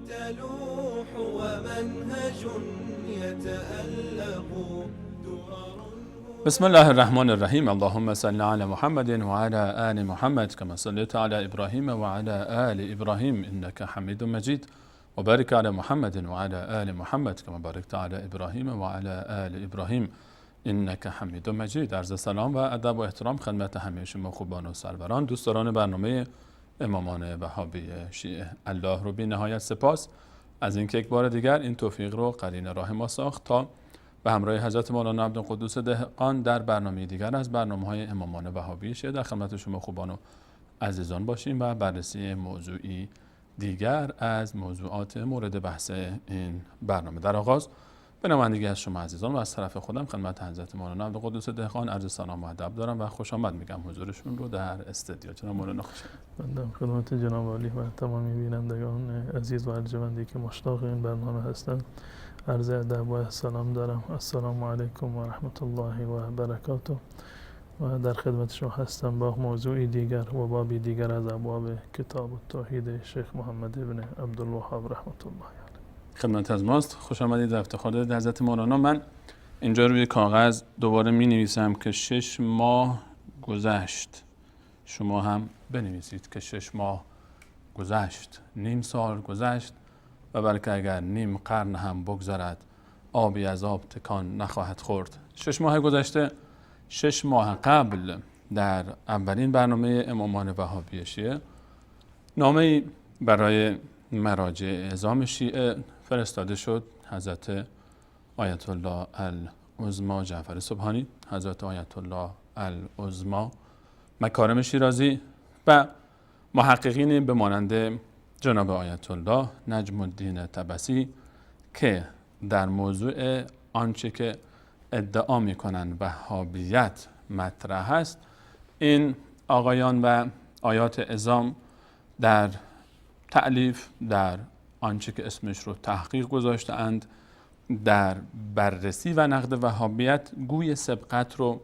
تلوح ومنهج يتألق بسم الله الرحمن الرحیم. اللهم صل علی محمد و علی آل محمد کما صلیت علی ابراهیم و علی آل ابراهیم انک حمید مجید و بارک علی محمد و علی آل محمد کما بارکت علی ابراهیم و علی آل ابراهیم انک حمید مجید. عرض سلام و ادب و احترام خدمت همه شما خوبان و سروران، دوستداران برنامه امامان وهابی شیعه. الله رو بی نهایت سپاس از اینکه یک بار دیگر این توفیق رو قرین راه ما ساخت تا به همراه حضرت مولانا عبدالقدوس دهقان در برنامه دیگر از برنامه‌های امامان وهابی شیعه در خدمت شما خوبان و عزیزان باشیم و بررسی موضوعی دیگر از موضوعات مورد بحث این برنامه. در آغاز به نمایندگی از شما عزیزان و از طرف خودم خدمت حضرت مولانا عبدالقدوس دهقان عرض سلام و ادب دارم و خوش آمد میگم حضورشون رو در استودیو. جناب مولانا خوش آمدید. خدمت جناب عالی و تمامی بینندگان عزیز و ارجمندی که مشتاق این برنامه هستند عرض ادب و سلام دارم. السلام علیکم و رحمت الله و برکاته و در خدمت شما هستم با موضوعی دیگر و بابی دیگر از ابواب کتاب التوحید شیخ محمد ابن عبدالوهاب رحمت الله علیه. خدمت از ماست. خوش آمدید و افتخار دارید حضرت مولانا. من اینجا روی کاغذ دوباره می نویسم که 6 ماه گذشت. شما هم بنویسید که 6 ماه گذشت، نیم سال گذشت و بلکه اگر نیم قرن هم بگذرد آبی از آب تکان نخواهد خورد. 6 ماه گذشته، 6 ماه قبل در اولین برنامه امامان وهابی شیعه نامه‌ای برای مراجع اعظام شیعه فرستاده شد. حضرت آیت الله العظما جعفر سبحانی، حضرت آیت الله العظما مکارم شیرازی و محققینی به مانند جناب آیت الله نجم الدین طبسی که در موضوع آنچه که ادعا میکنند وهابیت مطرح است، این آقایان و آیات اعظام در تألیف، در آنچه که اسمش رو تحقیق گذاشته‌اند، در بررسی و نقد وهابیت گوی سبقت رو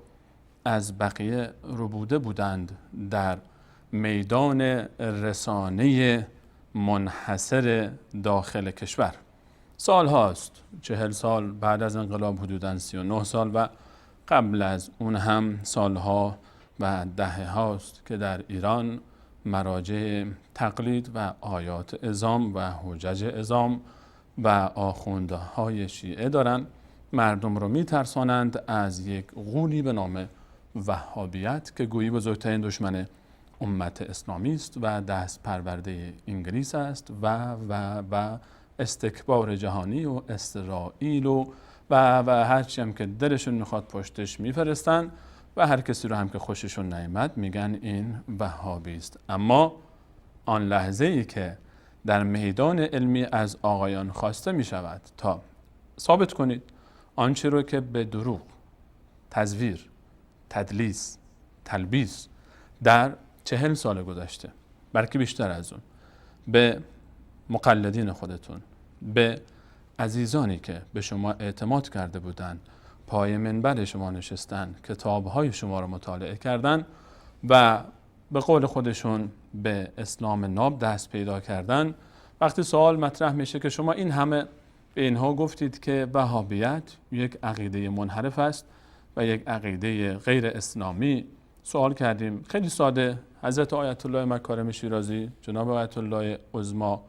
از بقیه ربوده بودند در میدان رسانه منحصر داخل کشور. سال هاست، 40 سال بعد از انقلاب، حدوداً 39 سال و قبل از اون هم سالها و دهه هاست که در ایران مراجع تقلید و آیات اعظام و حجج اعظام و آخوندهای شیعه دارن مردم رو میترسانند از یک غولی به نام وهابیت که گویی بزرگترین دشمن امت اسلامی است و دست پرورده انگلیس است و استکبار جهانی و اسرائیل و هرچی هم که دلشون میخواد پشتش میفرستن و هر کسی رو هم که خوششون نیامد میگن این وهابی است. اما آن لحظه ای که در میدان علمی از آقایان خواسته می شود تا ثابت کنید آنچه رو که به دروغ، تزویر، تدلیس، تلبیس در 40 سال گذشته، بلکه بیشتر از اون، به مقلدین خودتون، به عزیزانی که به شما اعتماد کرده بودند، پای منبر شما نشستن، کتابهای شما رو مطالعه کردن و به قول خودشون به اسلام ناب دست پیدا کردن، وقتی سوال مطرح میشه که شما این همه به اینها گفتید که وهابیت یک عقیده منحرف است و یک عقیده غیر اسلامی، سوال کردیم خیلی ساده. حضرت آیت الله مکارم شیرازی، جناب آیت الله عظما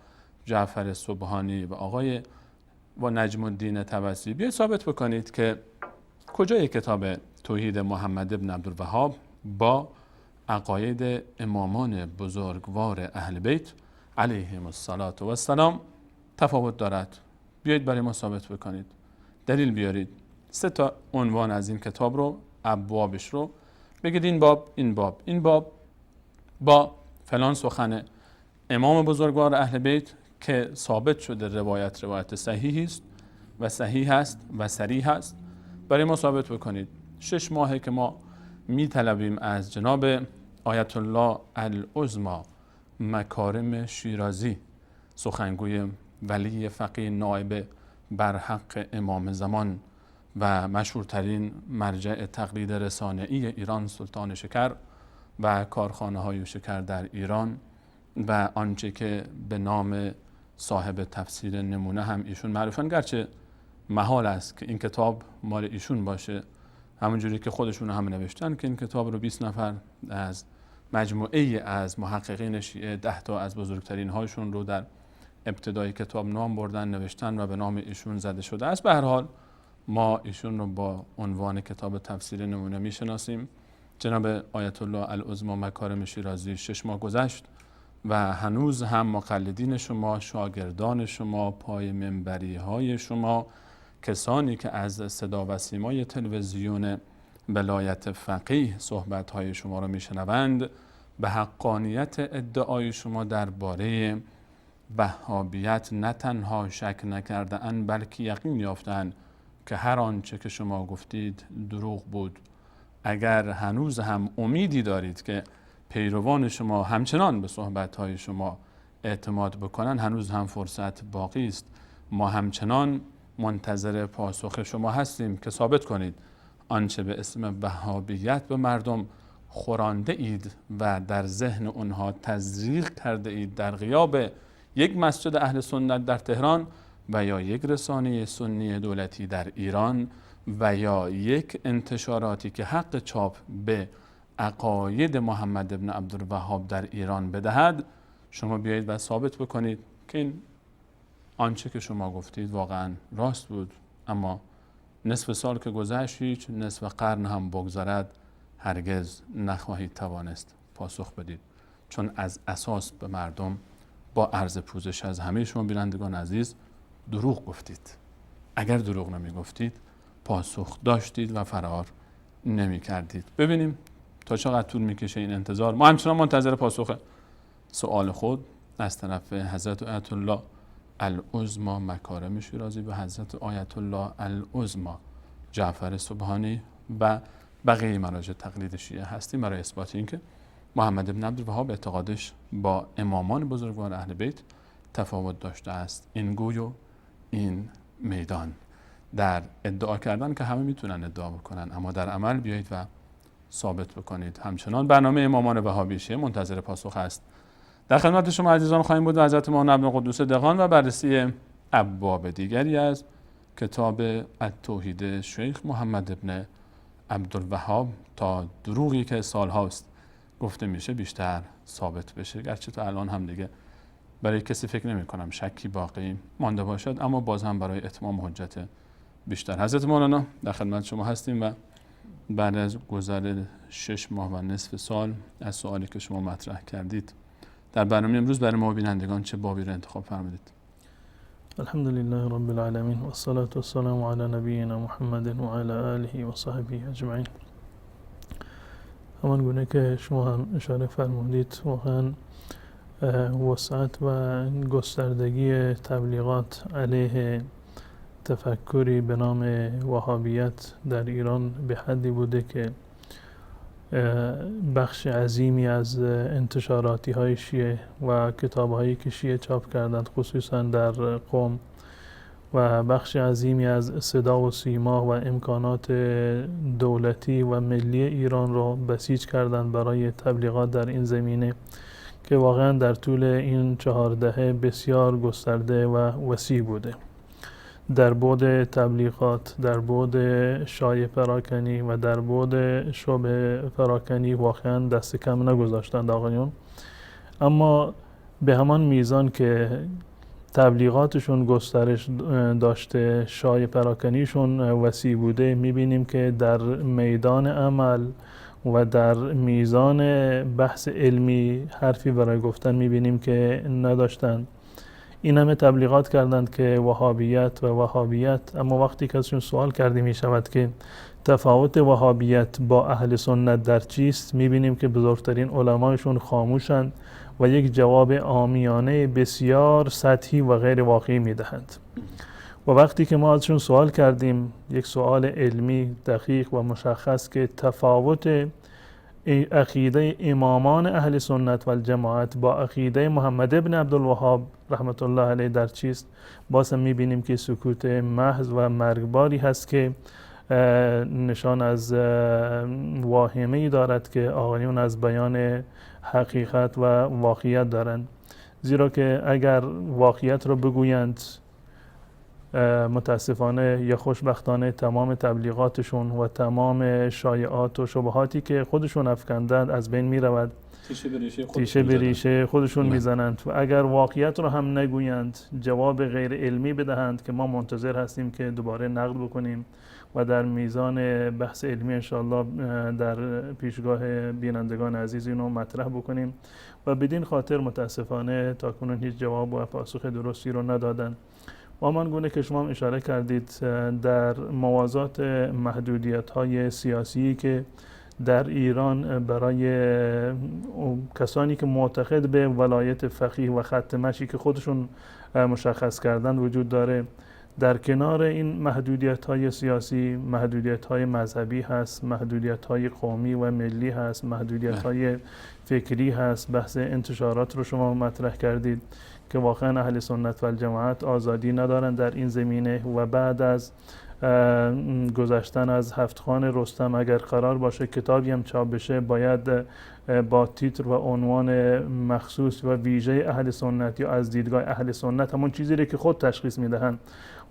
جعفر سبحانی و آقای و نجم الدین طبسی، بیاید ثابت بکنید که کجای کتاب توحید محمد ابن عبدالوهاب با عقاید امامان بزرگوار اهل بیت علیهم السلام تفاوت دارد؟ بیایید برای ما ثابت بکنید، دلیل بیارید. 3 عنوان از این کتاب رو، ابوابش رو بگید این باب با فلان سخن امام بزرگوار اهل بیت که ثابت شده روایت صحیحی است و صحیح است و صریح است، برای ما ثابت بکنید. 6 ماهه که ما میطلبیم از جناب آیت الله العظمی مکارم شیرازی، سخنگوی ولی فقیه نائب بر حق امام زمان و مشهورترین مرجع تقلید رسانه‌ای ایران، سلطان شکر و کارخانه های شکر در ایران و آنچه که به نام صاحب تفسیر نمونه هم ایشون معروفن، گرچه محال است که این کتاب مال ایشون باشه، همونجوری که خودشون هم نوشتن که این کتاب رو 20 نفر از مجموعه از محققین شیعه 10 تا از بزرگترین هاشون رو در ابتدای کتاب نام بردن نوشتن و به نام ایشون زده شده است. به هر حال ما ایشون رو با عنوان کتاب تفسیر نمونه میشناسیم. جناب آیت الله العظمی مکارم شیرازی 6 ماه گذشت و هنوز هم مقلدین شما، شاگردان شما، پای منبری های شما، کسانی که از صدا و سیمای تلویزیون ولایت فقیه صحبت های شما را میشنوند، به حقانیت ادعای شما درباره وهابیت نه تنها شک نکرده اند بلکه یقین یافتند که هر آنچه که شما گفتید دروغ بود. اگر هنوز هم امیدی دارید که پیروان شما همچنان به صحبت‌های شما اعتماد بکنن، هنوز هم فرصت باقی است. ما همچنان منتظر پاسخ شما هستیم که ثابت کنید آنچه به اسم وهابیت به مردم خورانده اید و در ذهن اونها تزریق کرده اید در غیاب یک مسجد اهل سنت در تهران و یا یک رسانه سنی دولتی در ایران و یا یک انتشاراتی که حق چاپ به عقاید محمد ابن عبدالوهاب در ایران بدهد، شما بیایید و ثابت بکنید که این آنچه که شما گفتید واقعا راست بود. اما نصف سال که گذشت، هیچ نصف قرن هم بگذرد، هرگز نخواهید توانست پاسخ بدید، چون از اساس به مردم با عرض پوزش از همه شما بینندگان عزیز دروغ گفتید. اگر دروغ نمی گفتید پاسخ داشتید و فرار نمی کردید. ببینیم تا چقدر طول میکشه این انتظار. ما همچنان منتظر پاسخ سوال خود از طرف حضرت آیت الله العظمی مکارم شیرازی و حضرت آیت الله العظمی جعفر سبحانی و بقیه مراجع تقلید شیعه هستیم برای اثبات اینکه محمد ابن عبدالوهاب اعتقادش با امامان بزرگوار اهل بیت تفاوت داشته است. این گوی و این میدان در ادعا کردن که همه میتونن ادعا بکنن، اما در عمل بیایید و ثابت بکنید. همچنان برنامه امامان وهابی شیعه منتظر پاسخ است. در خدمت شما عزیزان خواهیم بود و حضرت مولانا ابن قدوس دقان و بررسی ابواب دیگری از کتاب التوحید شیخ محمد ابن عبدالوهاب تا دروغی که سالهاست گفته میشه بیشتر ثابت بشه. گرچه تا الان هم دیگه برای کسی فکر نمی کنم شکی باقی مانده باشد، اما باز هم برای اتمام حجت بیشتر. حضرت مولانا در خدمت شما هستیم و بعد از گذر 6 ماه و نصف سال از سوالی که شما مطرح کردید در برنامه امروز برای ما بینندگان چه بابی رو انتخاب فرمودید؟ الحمد لله رب العالمین و الصلاة والسلام علی نبینا محمد و علی آله و صحبه اجمعین. همان گونه که شما هم اشاره فرمودید، واقعا وسعت و گستردگی تبلیغات علیه تفکری به نام وهابیت در ایران به حدی بوده که بخش عظیمی از انتشاراتی های شیعه و کتاب هایی که شیعه چاپ کردند خصوصا در قم و بخش عظیمی از صدا و سیما و امکانات دولتی و ملی ایران را بسیج کردند برای تبلیغات در این زمینه که واقعا در طول این 4 دهه بسیار گسترده و وسیع بوده. در بعد تبلیغات، در بعد شایع پراکنی و در بعد شبه پراکنی واقعا دست کم نگذاشتند آقایون. اما به همان میزان که تبلیغاتشون گسترش داشته، شایع پراکنیشون وسیع بوده، میبینیم که در میدان عمل و در میزان بحث علمی حرفی برای گفتن میبینیم که نداشتند. این همه تبلیغات کردند که وهابیت و وهابیت، اما وقتی که ازشون سوال کردیم میشود که تفاوت وهابیت با اهل سنت در چیست، میبینیم که بزرگترین علمایشون خاموشند و یک جواب عامیانه بسیار سطحی و غیر واقعی میدهند. و وقتی که ما ازشون سوال کردیم، یک سوال علمی دقیق و مشخص، که تفاوت عقیده امامان اهل سنت و الجماعت با عقیده محمد ابن عبدالوهاب رحمت الله علیه در چیست، باز هم میبینیم که سکوت محض و مرگباری هست که نشان از واهمه‌ای دارد که آقایون از بیان حقیقت و واقعیت دارند. زیرا که اگر واقعیت را بگویند، متاسفانه یا خوشبختانه تمام تبلیغاتشون و تمام شایعات و شبهاتی که خودشون افکندند از بین می رود. تیشه به ریشه خودشون میزنند. و اگر واقعیت رو هم نگویند، جواب غیر علمی بدهند که ما منتظر هستیم که دوباره نقد بکنیم و در میزان بحث علمی انشاءالله در پیشگاه بینندگان عزیز اینو مطرح بکنیم، و بدین خاطر متاسفانه تاکنون هیچ جواب و پاسخ درستی رو ندادن. و همان گونه که شما اشاره کردید، در موازات محدودیت‌های سیاسی که در ایران برای کسانی که معتقد به ولایت فقیه و خط مشی که خودشون مشخص کردن وجود داره، در کنار این محدودیت‌های سیاسی محدودیت‌های مذهبی هست، محدودیت‌های قومی و ملی هست، محدودیت‌های فکری هست. بحث انتشارات رو شما مطرح کردید که واقعا اهل سنت و الجماعت آزادی ندارن در این زمینه، و بعد از گذشتن از هفتخان رستم اگر قرار باشه کتابی هم چاپ بشه، باید با تیتر و عنوان مخصوص و ویژه اهل سنت یا از دیدگاه اهل سنت، همون چیزی رو که خود تشخیص میدهند،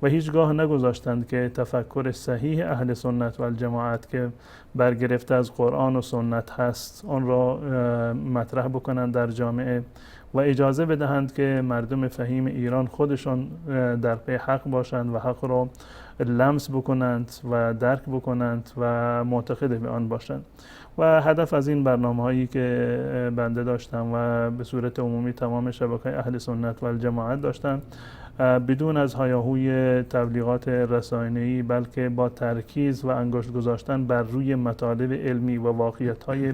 و هیچگاه نگذاشتند که تفکر صحیح اهل سنت و الجماعت که برگرفته از قرآن و سنت هست آن را مطرح بکنند در جامعه، و اجازه بدهند که مردم فهیم ایران خودشان در پی حق باشند و حق را لمس بکنند و درک بکنند و معتقد به آن باشند. و هدف از این برنامه‌هایی که بنده داشتم و به صورت عمومی تمام شبکه‌های اهل سنت و الجماعت داشتن، بدون از هیاهوی تبلیغات رسانه‌ای، بلکه با ترکیز و انگشت گذاشتن بر روی مطالب علمی و واقعیت‌های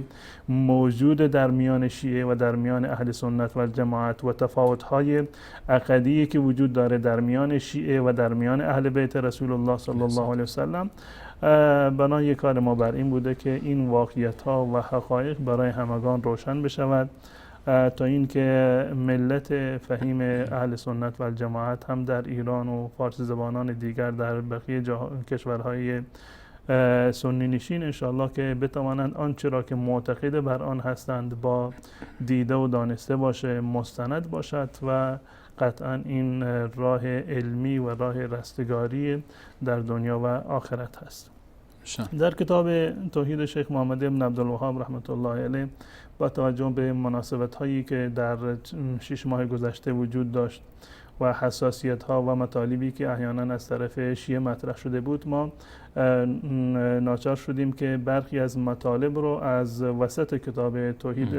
موجود در میان شیعه و در میان اهل سنت و الجماعت و تفاوت‌های عقدی که وجود داره در میان شیعه و در میان اهل بیت رسول الله صلی الله علیه وسلم، بنای کار ما بر این بوده که این واقعیت‌ها و حقایق برای همگان روشن بشود، تا اینکه ملت فهیم اهل سنت و الجماعت هم در ایران و فارسی زبانان دیگر در بقیه کشورهای سنی نشین انشاءالله که بتوانند آنچه را که معتقد بر آن هستند با دیده و دانسته باشه، مستند باشد، و قطعا این راه علمی و راه رستگاری در دنیا و آخرت هست. در کتاب توحید شیخ محمد بن عبدالوهاب رحمت الله علیه، با توجه به مناسبت هایی که در 6 ماه گذشته وجود داشت و حساسیت ها و مطالبی که احیانا از طرف شیعه مطرح شده بود، ما ناچار شدیم که برخی از مطالب رو از وسط کتاب توحید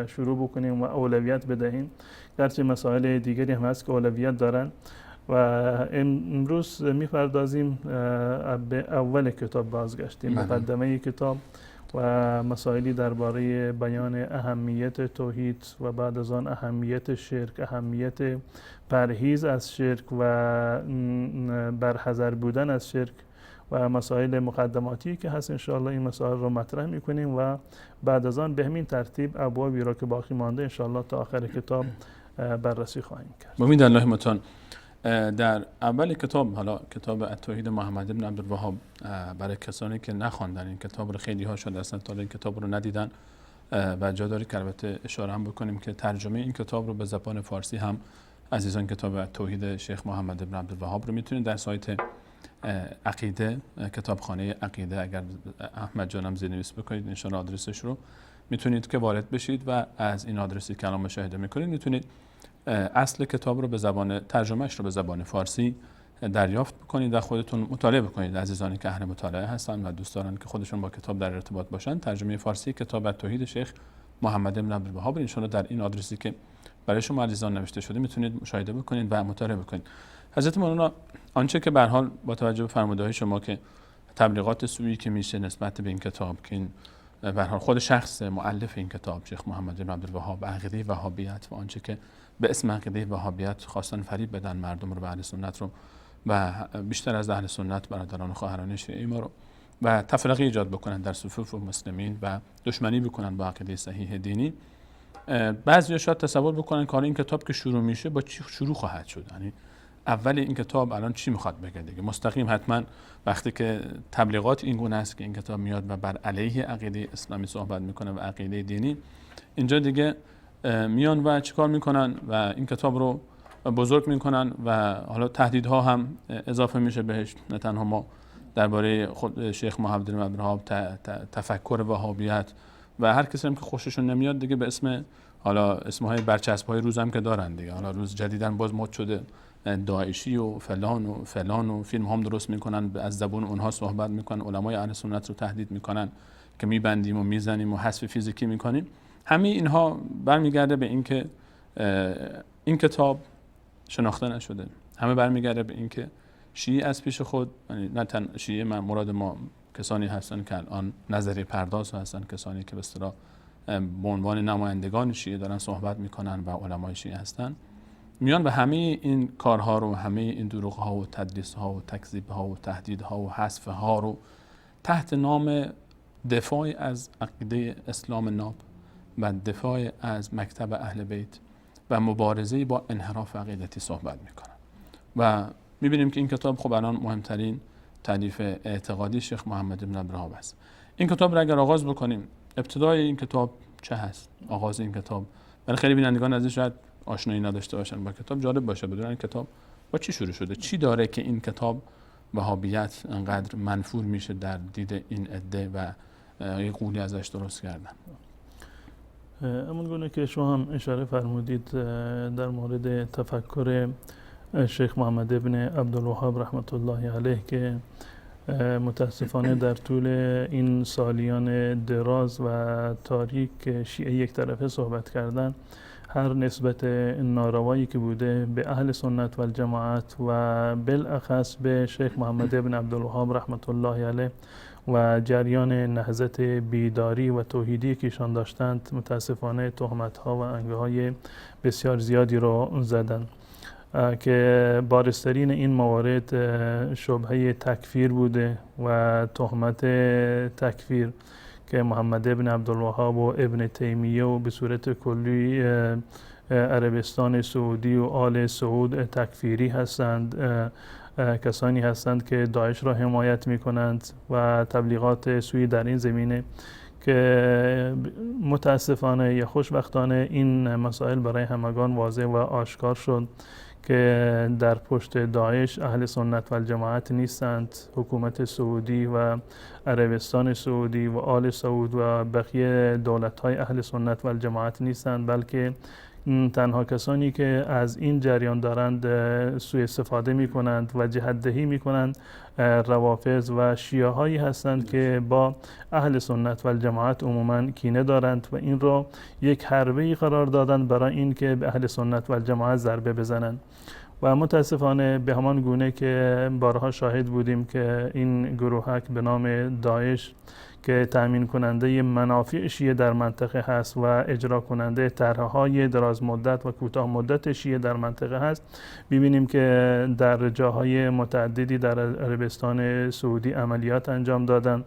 شروع بکنیم و اولویت بدهیم، گرچه مسائل دیگری هم هست که اولویت دارن. و امروز میپردازیم به اول کتاب، بازگشتیم مقدمه کتاب و مسائلی درباره بیان اهمیت توحید و بعد از آن اهمیت شرک، اهمیت پرهیز از شرک و برحذر بودن از شرک و مسائل مقدماتی که هست. انشاءالله این مسائل رو مطرح میکنیم و بعد از آن به همین ترتیب ابوابی را که باقی مانده انشاءالله تا آخر کتاب بررسی خواهیم کرد. امید الله متعال. در اول کتاب، حالا کتاب التوحید محمد بن عبدالوهاب، برای کسانی که نخواندن این کتاب رو، خیلی ها شده اصلا تا این کتاب رو ندیدن و جا داره که البته اشاره هم بکنیم که ترجمه این کتاب رو به زبان فارسی هم عزیزان کتاب التوحید شیخ محمد بن عبدالوهاب رو میتونید در سایت عقیده، کتابخانه عقیده، اگر احمد جانم زیرنویس بکنید ان شاءالله آدرسش رو میتونید که وارد بشید و از این آدرسی که الان مشاهده میکنید میتونید اصل کتاب رو به زبان ترجمهش رو به زبان فارسی دریافت بکنید و خودتون مطالعه بکنید. عزیزانی که اهل مطالعه هستن و دوست دارن که خودشون با کتاب در ارتباط باشن، ترجمه فارسی کتاب التوحید شیخ محمد بن عبدالوهاب ان شاءالله در این آدرسی که برای شما عزیزان نوشته شده میتونید مشاهده بکنید و مطالعه بکنید. حضرت مولانا آنچه که به هر حال با توجه به فرموده‌های شما که تبلیغات سویی که میشه نسبت به این کتاب که این به هر حال خود شخص مؤلف این کتاب شیخ محمد بن عبدالوهاب عقیده وهابیت و آنچه که به اسم عقیده وهابیت خواستن فریب بدن مردم رو، به اهل سنت رو و بیشتر از اهل سنت برادران و خواهران شیعه ما رو و تفرقه ایجاد بکنن در صفوف مسلمین و دشمنی بکنن با عقیده صحیح دینی. بعضیا شاید تصور بکنن کار این کتاب که شروع میشه با چی شروع خواهد شد، یعنی اول این کتاب الان چی میخواد بگه دیگه. مستقیم حتما وقتی که تبلیغات این گونه است که این کتاب میاد و بر علیه عقیده اسلامی صحبت میکنه و عقیده دینی، اینجا دیگه میان و چیکار میکنن و این کتاب رو بزرگ میکنن و حالا تهدیدها هم اضافه میشه بهش. نه تنها ما درباره خود شیخ محمد بن عبدالوهاب تفکر وهابیت و هر کسی هم که خوششون نمیاد دیگه به اسم حالا اسمهای برچسب‌های روز هم که دارن دیگه، حالا روز جدیدن باز مد شده داعشی و فلان و فیلم هم درست میکنن از زبون اونها صحبت میکنن، علمای اهل سنت رو تهدید میکنن که میبندیم و میزنیم و حذف فیزیکی میکنیم. همه اینها برمیگرده به اینکه این کتاب شناخته نشده. همه برمیگرده به اینکه شیعه از پیش خود، نه تن شیعه، من مراد ما کسانی هستن که الان نظری پرداز هستن، کسانی که به اصطلاح به عنوان نمایندگان شیعه دارن صحبت میکنن و علمای شیعه هستن، میان به همه این کارها رو، همه این دروغ ها و تدلیس ها و تکذیب ها و تهدید ها و حذف ها رو تحت نام دفاع از عقیده اسلام ناب و دفاع از مکتب اهل بیت و مبارزه با انحراف عقیدتی صحبت میکنن. و میبینیم که این کتاب خب الان مهمترین تالیف اعتقادی شیخ محمد بن عبدالوهاب است. این کتاب را اگر آغاز بکنیم، ابتدای این کتاب چه هست؟ آغاز این کتاب برای خیلی بینندگان عزیز شاید آشنایی نداشته باشن با کتاب، جالب باشه بدونن این کتاب با چی شروع شده، چی داره که این کتاب وهابیت انقدر منفور میشه در دید این عده و یه قولی ازش درست کردن. همون گونه که شما هم اشاره فرمودید در مورد تفکر شیخ محمد بن عبدالوهاب رحمت الله علیه که متاسفانه در طول این سالیان دراز و تاریک شیعه یک طرفه صحبت کردن، هر نسبت ناروایی که بوده به اهل سنت و الجماعت و بالاخص به شیخ محمد بن عبدالوهاب رحمت الله علیه و جریان نهضت بیداری و توحیدی که ایشان داشتند، متاسفانه تهمت‌ها و انگه‌های بسیار زیادی رو زدند که بارزترین این موارد شبهه تکفیر بوده و تهمت تکفیر که محمد ابن عبدالوهاب و ابن تیمیه و به صورت کلی عربستان سعودی و آل سعود تکفیری هستند، کسانی هستند که داعش را حمایت می کنند و تبلیغات سوی در این زمینه که متاسفانه یا خوشبختانه این مسائل برای همگان واضح و آشکار شد که در پشت داعش اهل سنت و الجماعت نیستند. حکومت سعودی و عربستان سعودی و آل سعود و بقیه دولت‌های اهل سنت و الجماعت نیستند، بلکه تنها کسانی که از این جریان دارند سوء استفاده می کنند و جهت‌دهی می کنند روافض و شیعه هایی هستند که با اهل سنت و الجماعت عموما کینه دارند و این را یک حربه‌ای قرار دادند برای این که به اهل سنت و الجماعت ضربه بزنند. و متاسفانه به همان گونه که بارها شاهد بودیم که این گروهک به نام داعش که تأمین کننده منافع شیعه در منطقه هست و اجرا کننده طرح‌های دراز مدت و کوتاه مدت شیعه در منطقه هست، ببینیم که در جاهای متعددی در عربستان سعودی عملیات انجام دادند،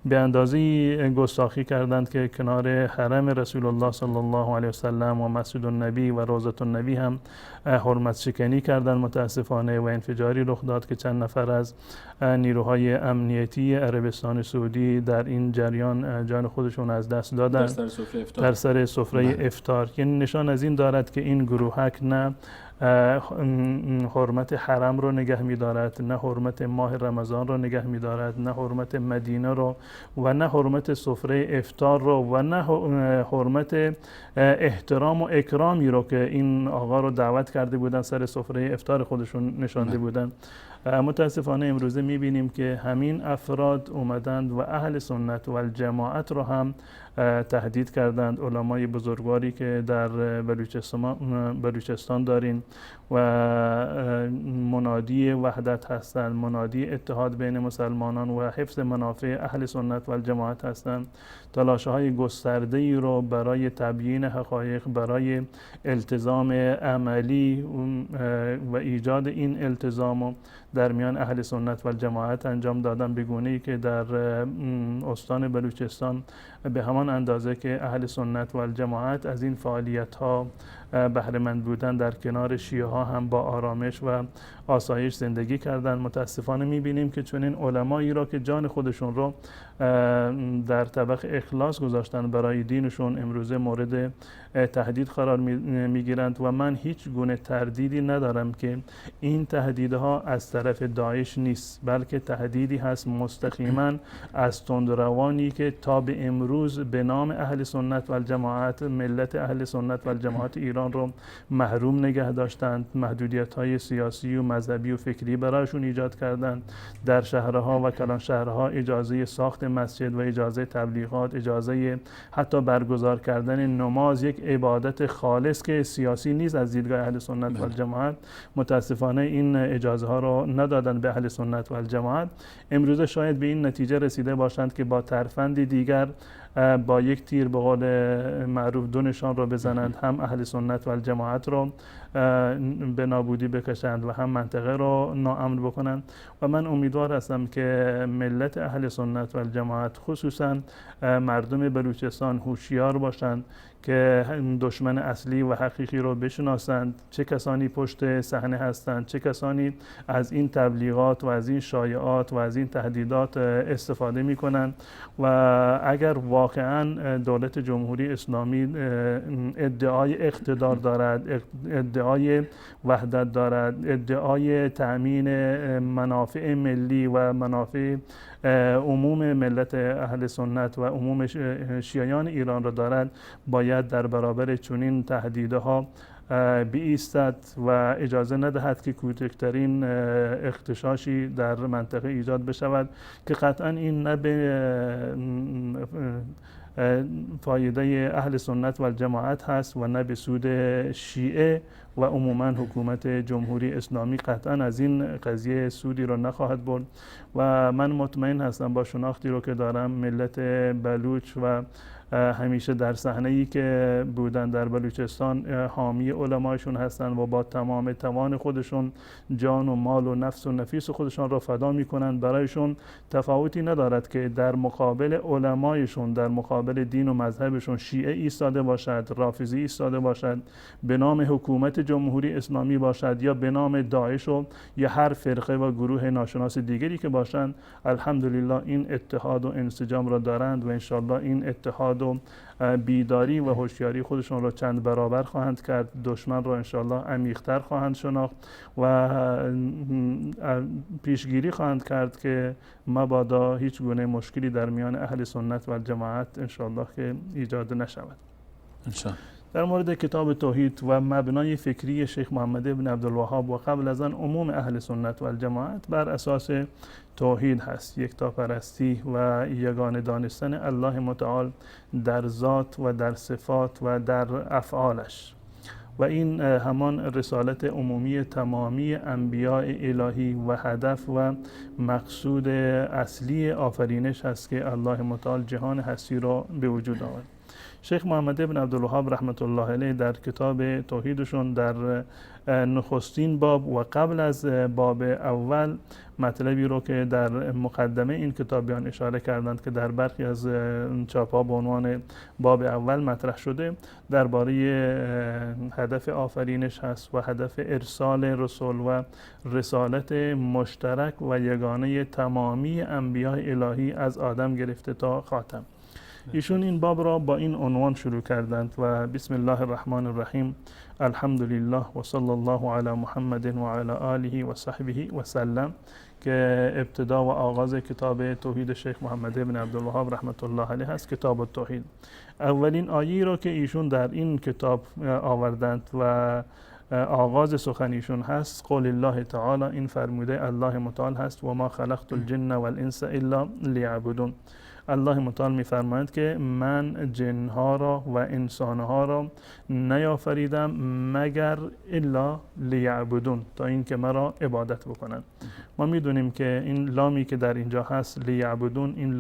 به اندازه‌ای گستاخی کردند که کنار حرم رسول الله صلی الله علیه وسلم و مسجد النبی و روضة النبی هم حرمت شکنی کردند متاسفانه و انفجاری رخ داد که چند نفر از نیروهای امنیتی عربستان سعودی در این جریان جان خودشون از دست دادند در سر سفره افطار. که نشان از این دارد که این گروهک نه حرمت حرم رو نگه می‌دارد، نه حرمت ماه رمضان رو نگه می‌دارد، نه حرمت مدینه رو و نه حرمت سفره افطار رو و نه حرمت احترام و اکرامی رو که این آقا رو دعوت کرده بودن سر سفره افطار خودشون نشانده بودن. متاسفانه امروزه می‌بینیم که همین افراد اومدند و اهل سنت و الجماعت رو هم تهدید کردند. علمای بزرگواری که در بلوچستان دارین و منادی وحدت هستند، منادی اتحاد بین مسلمانان و حفظ منافع اهل سنت و الجماعت هستند، تلاش‌های گسترده‌ای رو برای تبیین حقایق، برای التزام عملی و ایجاد این التزام در میان اهل سنت و الجماعت انجام دادن، به گونه‌ای که در استان بلوچستان به همان اندازه که اهل سنت و الجماعت از این فعالیت‌ها بهره مند بودن، در کنار شیعه ها هم با آرامش و آسایش زندگی کردند. متاسفانه می‌بینیم که چنین علمایی را که جان خودشون رو در طبق اخلاص گذاشتن برای دینشون، امروزه مورد تهدید قرار می‌گیرند و من هیچ گونه تردیدی ندارم که این تهدیدها از طرف داعش نیست، بلکه تهدیدی هست مستقیما از تندروانی که تا به امروز به نام اهل سنت و الجماعت، ملت اهل سنت و الجماعت ایران رو محروم نگه داشتند، محدودیت‌های سیاسی و مذهبی و فکری برایشون ایجاد کردند. در شهرها و کلان شهرها اجازه ساخت مسجد و اجازه تبلیغات، اجازه حتی برگزار کردن نماز، یک عبادت خالص که سیاسی نیست از دیدگاه اهل سنت و الجماعت، متاسفانه این اجازه ها رو ندادن به اهل سنت و الجماعت. امروزه شاید به این نتیجه رسیده باشند که با ترفندی دیگر با یک تیر به قول معروف دو نشان رو بزنند، هم اهل سنت و الجماعت رو به نابودی بکشند و هم منطقه رو ناامن بکنند. و من امیدوار هستم که ملت اهل سنت و الجماعت، خصوصا مردم بلوچستان، هوشیار باشند که دشمن اصلی و حقیقی رو بشناسند، چه کسانی پشت صحنه هستند، چه کسانی از این تبلیغات و از این شایعات و از این تهدیدات استفاده می کنند. و اگر واقعا دولت جمهوری اسلامی ادعای اقتدار دارد، ادعای وحدت دارد، ادعای تأمین منافع ملی و منافع عموم ملت اهل سنت و عموم شیعیان ایران را دارد، باید در برابر چنین تهدیدها بایستد و اجازه ندهد که کوچکترین اغتشاشی در منطقه ایجاد بشود که قطعا این نه به فایده اهل سنت و الجماعت هست و نه به سود شیعه و عموما حکومت جمهوری اسلامی. قطعا از این قضیه سودی رو نخواهد برد و من مطمئن هستم با شناختی رو که دارم ملت بلوچ و همیشه در صحنه‌ای که بودن در بلوچستان حامی علمایشون هستن و با تمام توان خودشون جان و مال و نفس و نفیس خودشون را فدا میکنن. برایشون تفاوتی ندارد که در مقابل علمایشون، در مقابل دین و مذهبشون شیعه ایستاده باشد، رافضی ایستاده باشد، به نام حکومت جمهوری اسلامی باشد یا به نام داعش و یا هر فرقه و گروه ناشناس دیگری که باشند. الحمدلله این اتحاد و انسجام را دارند و انشالله این اتحاد و بیداری و هوشیاری خودشون را چند برابر خواهند کرد. دشمن را انشالله عمیق‌تر خواهند شناخت و پیشگیری خواهند کرد که مبادا هیچ گونه مشکلی در میان اهل سنت و الجماعت انشالله که ایجاد نشود. انشالله. در مورد کتاب توحید و مبنای فکری شیخ محمد ابن عبدالوهاب و قبل از آن عموم اهل سنت و الجماعت بر اساس توحید هست، یکتاپرستی و یگانه دانستن الله متعال در ذات و در صفات و در افعالش. و این همان رسالت عمومی تمامی انبیاء الهی و هدف و مقصود اصلی آفرینش هست که الله متعال جهان هستی را به وجود آورد. شیخ محمد ابن عبدالوهاب رحمت الله علیه در کتاب توحیدشون در نخستین باب و قبل از باب اول مطلبی رو که در مقدمه این کتابیان اشاره کردند که در برخی از چاپ‌ها به عنوان باب اول مطرح شده، درباره هدف آفرینش هست و هدف ارسال رسول و رسالت مشترک و یگانه تمامی انبیاء الهی از آدم گرفته تا خاتم. ایشون این باب را با این عنوان شروع کردند و بسم الله الرحمن الرحیم الحمد لله و صلی الله علی محمد و علی آله و صحبه و سلم، که ابتدا و آغاز کتاب توحید شیخ محمد ابن عبدالوهاب رحمت الله علیه است، کتاب التوحید. اولین آیه‌ای را که ایشون در این کتاب آوردند و آغاز سخنیشون هست قول الله تعالی، این فرموده الله متعال هست و ما خلقت الجن والانس الا لیعبدون. الله متعال میفرماید که من جنها را و انسانها را نیافریدم مگر الا لیعبدون، تا اینکه مرا عبادت بکنند. ما میدونیم که این لامی که در اینجا هست لیعبدون، این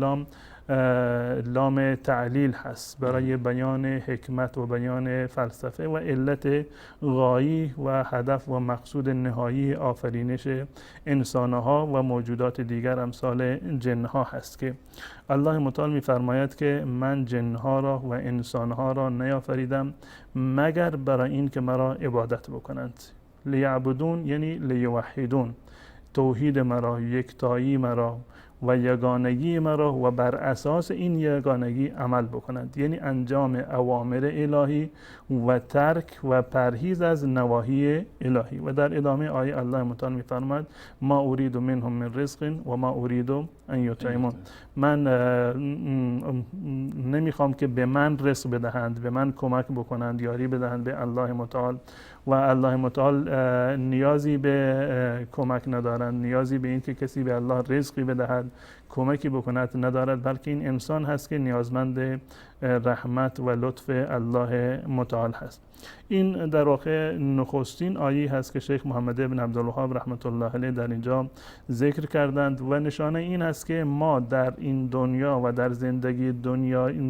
لام تعلیل هست برای بیان حکمت و بیان فلسفه و علت غایی و هدف و مقصود نهایی آفرینش انسانها و موجودات دیگر امثال جنها هست، که الله متعال میفرماید که من جنها را و انسانها را نیافریدم مگر برای این که مرا عبادت بکنند. لیعبدون یعنی لیوحدون، توحید مرا، یکتایی مرا و یگانگی مرا و بر اساس این یگانگی عمل بکنند، یعنی انجام اوامر الهی و ترک و پرهیز از نواهی الهی. و در ادامه آیه الله متعال میفرماید ما اريد منهم من رزق و ما اريد ان یطعمون، من نمیخوام که به من رزق بدهند، به من کمک بکنند، یاری بدهند به الله متعال، و الله متعال نیازی به کمک ندارند، نیازی به این که کسی به الله رزقی بدهد، کمکی بکند ندارد، بلکه این انسان هست که نیازمند رحمت و لطف الله متعال هست. این در واقع نخستین آیه هست که شیخ محمد ابن عبدالوهاب رحمت الله علیه در اینجا ذکر کردند و نشانه این است که ما در این دنیا و در زندگی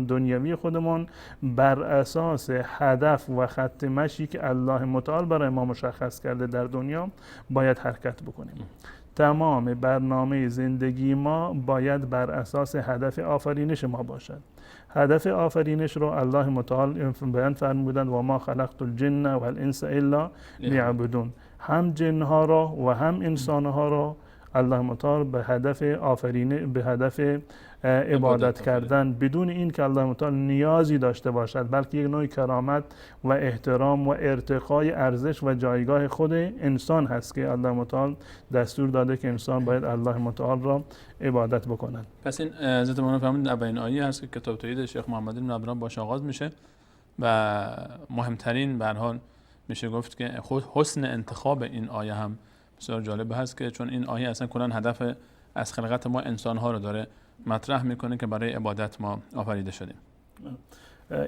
دنیوی خودمون بر اساس هدف و خط مشی که الله متعال برای ما مشخص کرده در دنیا باید حرکت بکنیم. تمام برنامه زندگی ما باید بر اساس هدف آفرینش ما باشد. هدف آفرینش رو الله متعال بیان فرمودند و ما خلقت الجن والانس الا لیعبدون، هم جنها را و هم انسانها را الله متعال به هدف به هدف عبادت کردن، بدون این که الله متعال نیازی داشته باشد، بلکه یک نوع کرامت و احترام و ارتقای ارزش و جایگاه خود انسان هست که الله متعال دستور داده که انسان باید الله متعال را عبادت بکنند. پس این حضرت مولانا فرمودند اولین آیه هست که کتاب توحید شیخ محمد بن عبدالوهاب باش آغاز میشه و مهمترین به هر حال میشه گفت که خود حسن انتخاب این آیه هم بسیار جالب هست، که چون این آیه اصلا کلا هدف از خلقت ما انسان‌ها رو داره مطرح میکنه که برای عبادت ما آفریده شدیم.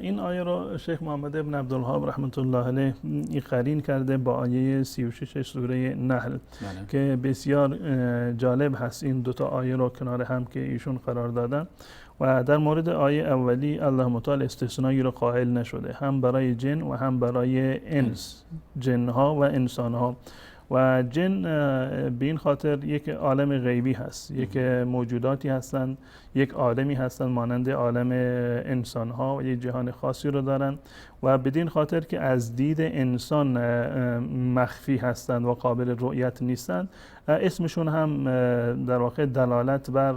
این آیه را شیخ محمد ابن عبدالوهاب رحمت الله علیه قرین کرده با آیه 36 سوره نحل که بسیار جالب هست. این دوتا آیه را کنار هم که ایشون قرار دادن و در مورد آیه اولی الله متعال استثنایی را قائل نشده، هم برای جن و هم برای انس، جنها و انسانها. و جن به این خاطر یک عالم غیبی هست، یک موجوداتی هستند، یک عالمی هستند مانند عالم انسان ها و یک جهان خاصی رو دارن و بدین خاطر که از دید انسان مخفی هستند و قابل رؤیت نیستند، اسمشون هم در واقع دلالت بر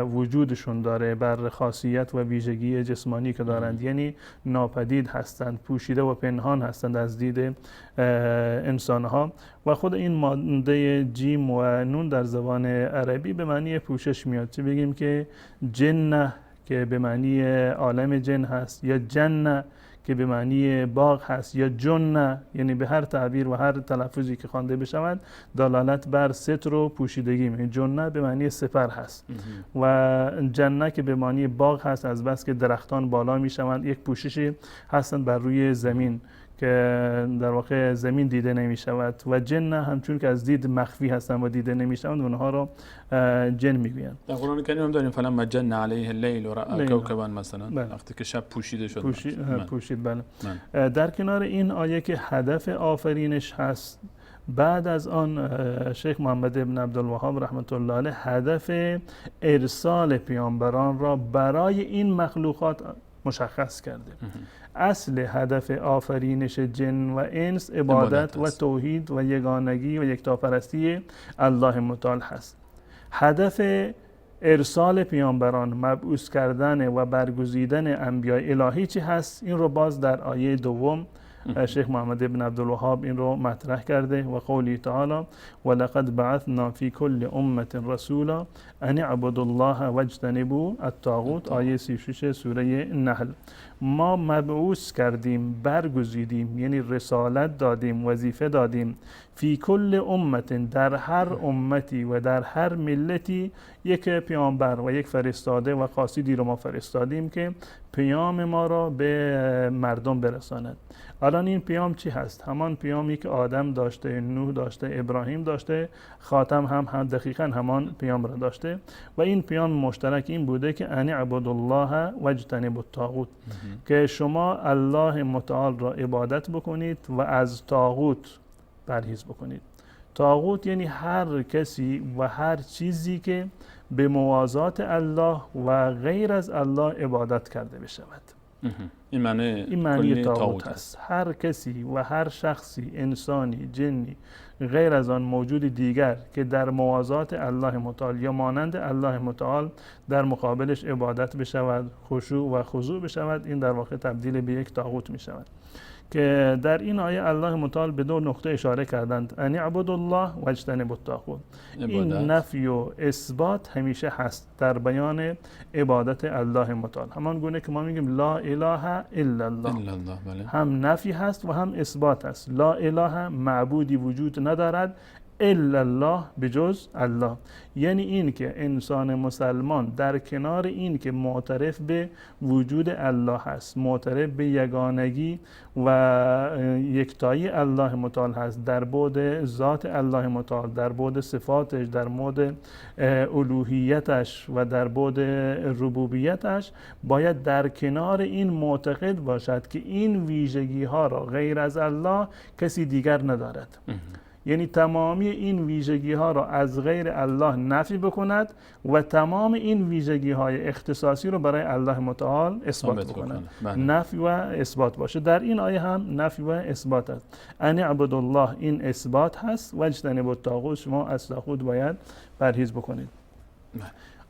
وجودشون داره، بر خاصیت و ویژگی جسمانی که دارند، یعنی ناپدید هستند، پوشیده و پنهان هستند از دید انسان ها. و خود این ماده جیم و نون در زبان عربی به معنی پوشش میاد، چه بگیم که جنه که به معنی عالم جن هست، یا جنه که به معنی باغ هست، یا جنه، یعنی به هر تعبیر و هر تلفظی که خوانده بشود دلالت بر ستر و پوشیدگی می‌کنه. جنه به معنی سپر هست و جنه که به معنی باغ هست، از بس که درختان بالا میشوند یک پوششی هستند بر روی زمین که در واقع زمین دیده نمی شود. و جن همچون که از دید مخفی هستند و دیده نمی شوند اونها را جن می گویند. در قرآن کریم هم داریم فلما جن علیه اللیل و رأى کوکبا مثلا، وقتی که شب پوشیده شد پوشید. بله. در کنار این آیه که هدف آفرینش هست، بعد از آن شیخ محمد ابن عبدالوهاب رحمت الله علیه هدف ارسال پیامبران را برای این مخلوقات مشخص کرده. اصل هدف آفرینش جن و انس عبادت و توحید و یگانگی و یکتاپرستی الله متعال هست. هدف ارسال پیامبران، مبعوث کردن و برگزیدن انبیاء الهی چی هست، این رو باز در آیه دوم شیخ محمد ابن عبدالوهاب این رو مطرح کرده و قولی تعالی ولقد بعثنا فی کل امة رسولا ان اعبدوا الله واجتنبوا الطاغوت، آیه 36 سوره نحل. ما مبعوث کردیم، برگزیدیم، یعنی رسالت دادیم، وظیفه دادیم، فی کل امت، در هر امتی و در هر ملتی یک پیامبر و یک فرستاده و قاصدی رو ما فرستادیم که پیام ما را به مردم برساند. الان این پیام چی هست؟ همان پیامی که آدم داشته، نوح داشته، ابراهیم داشته، خاتم هم دقیقا همان پیام را داشته و این پیام مشترک این بوده که ان اعبدوا الله واجتنبوا الطاغوت، که شما الله متعال را عبادت بکنید و از طاغوت پرهیز بکنید. طاغوت یعنی هر کسی و هر چیزی که به موازات الله و غیر از الله عبادت کرده بشود. این معنی طاغوت است. هر کسی و هر شخصی، انسانی، جنی، غیر از آن موجود دیگر که در موازات الله متعال یا مانند الله متعال در مقابلش عبادت بشود، خشوع و خضوع بشود، این در واقع تبدیل به یک طاغوت می شود. که در این آیه الله متعال به دو نقطه اشاره کردند: ان اعبدوا الله واجتنبوا الطاغوت. این نفی و اثبات همیشه هست در بیان عبادت الله متعال، همان گونه که ما میگیم لا اله الا الله، هم نفی هست و هم اثبات هست. لا اله، معبودی وجود ندارد الا الله، بجز الله. یعنی این که انسان مسلمان در کنار این که معترف به وجود الله هست، معترف به یگانگی و یکتایی الله متعال هست، در بعد ذات الله متعال، در بعد صفاتش، در بعد الوهیتش و در بعد ربوبیتش، باید در کنار این معتقد باشد که این ویژگی ها را غیر از الله کسی دیگر ندارد. یعنی تمامی این ویژگی ها را از غیر الله نفی بکند و تمام این ویژگی های اختصاصی رو برای الله متعال اثبات بکند. نفی و اثبات باشه. در این آیه هم نفی و اثبات است. ان اعبدوا الله، این اثبات هست، و اجتنبوا الطاغوت، شما از طاغوت باید پرهیز بکنید.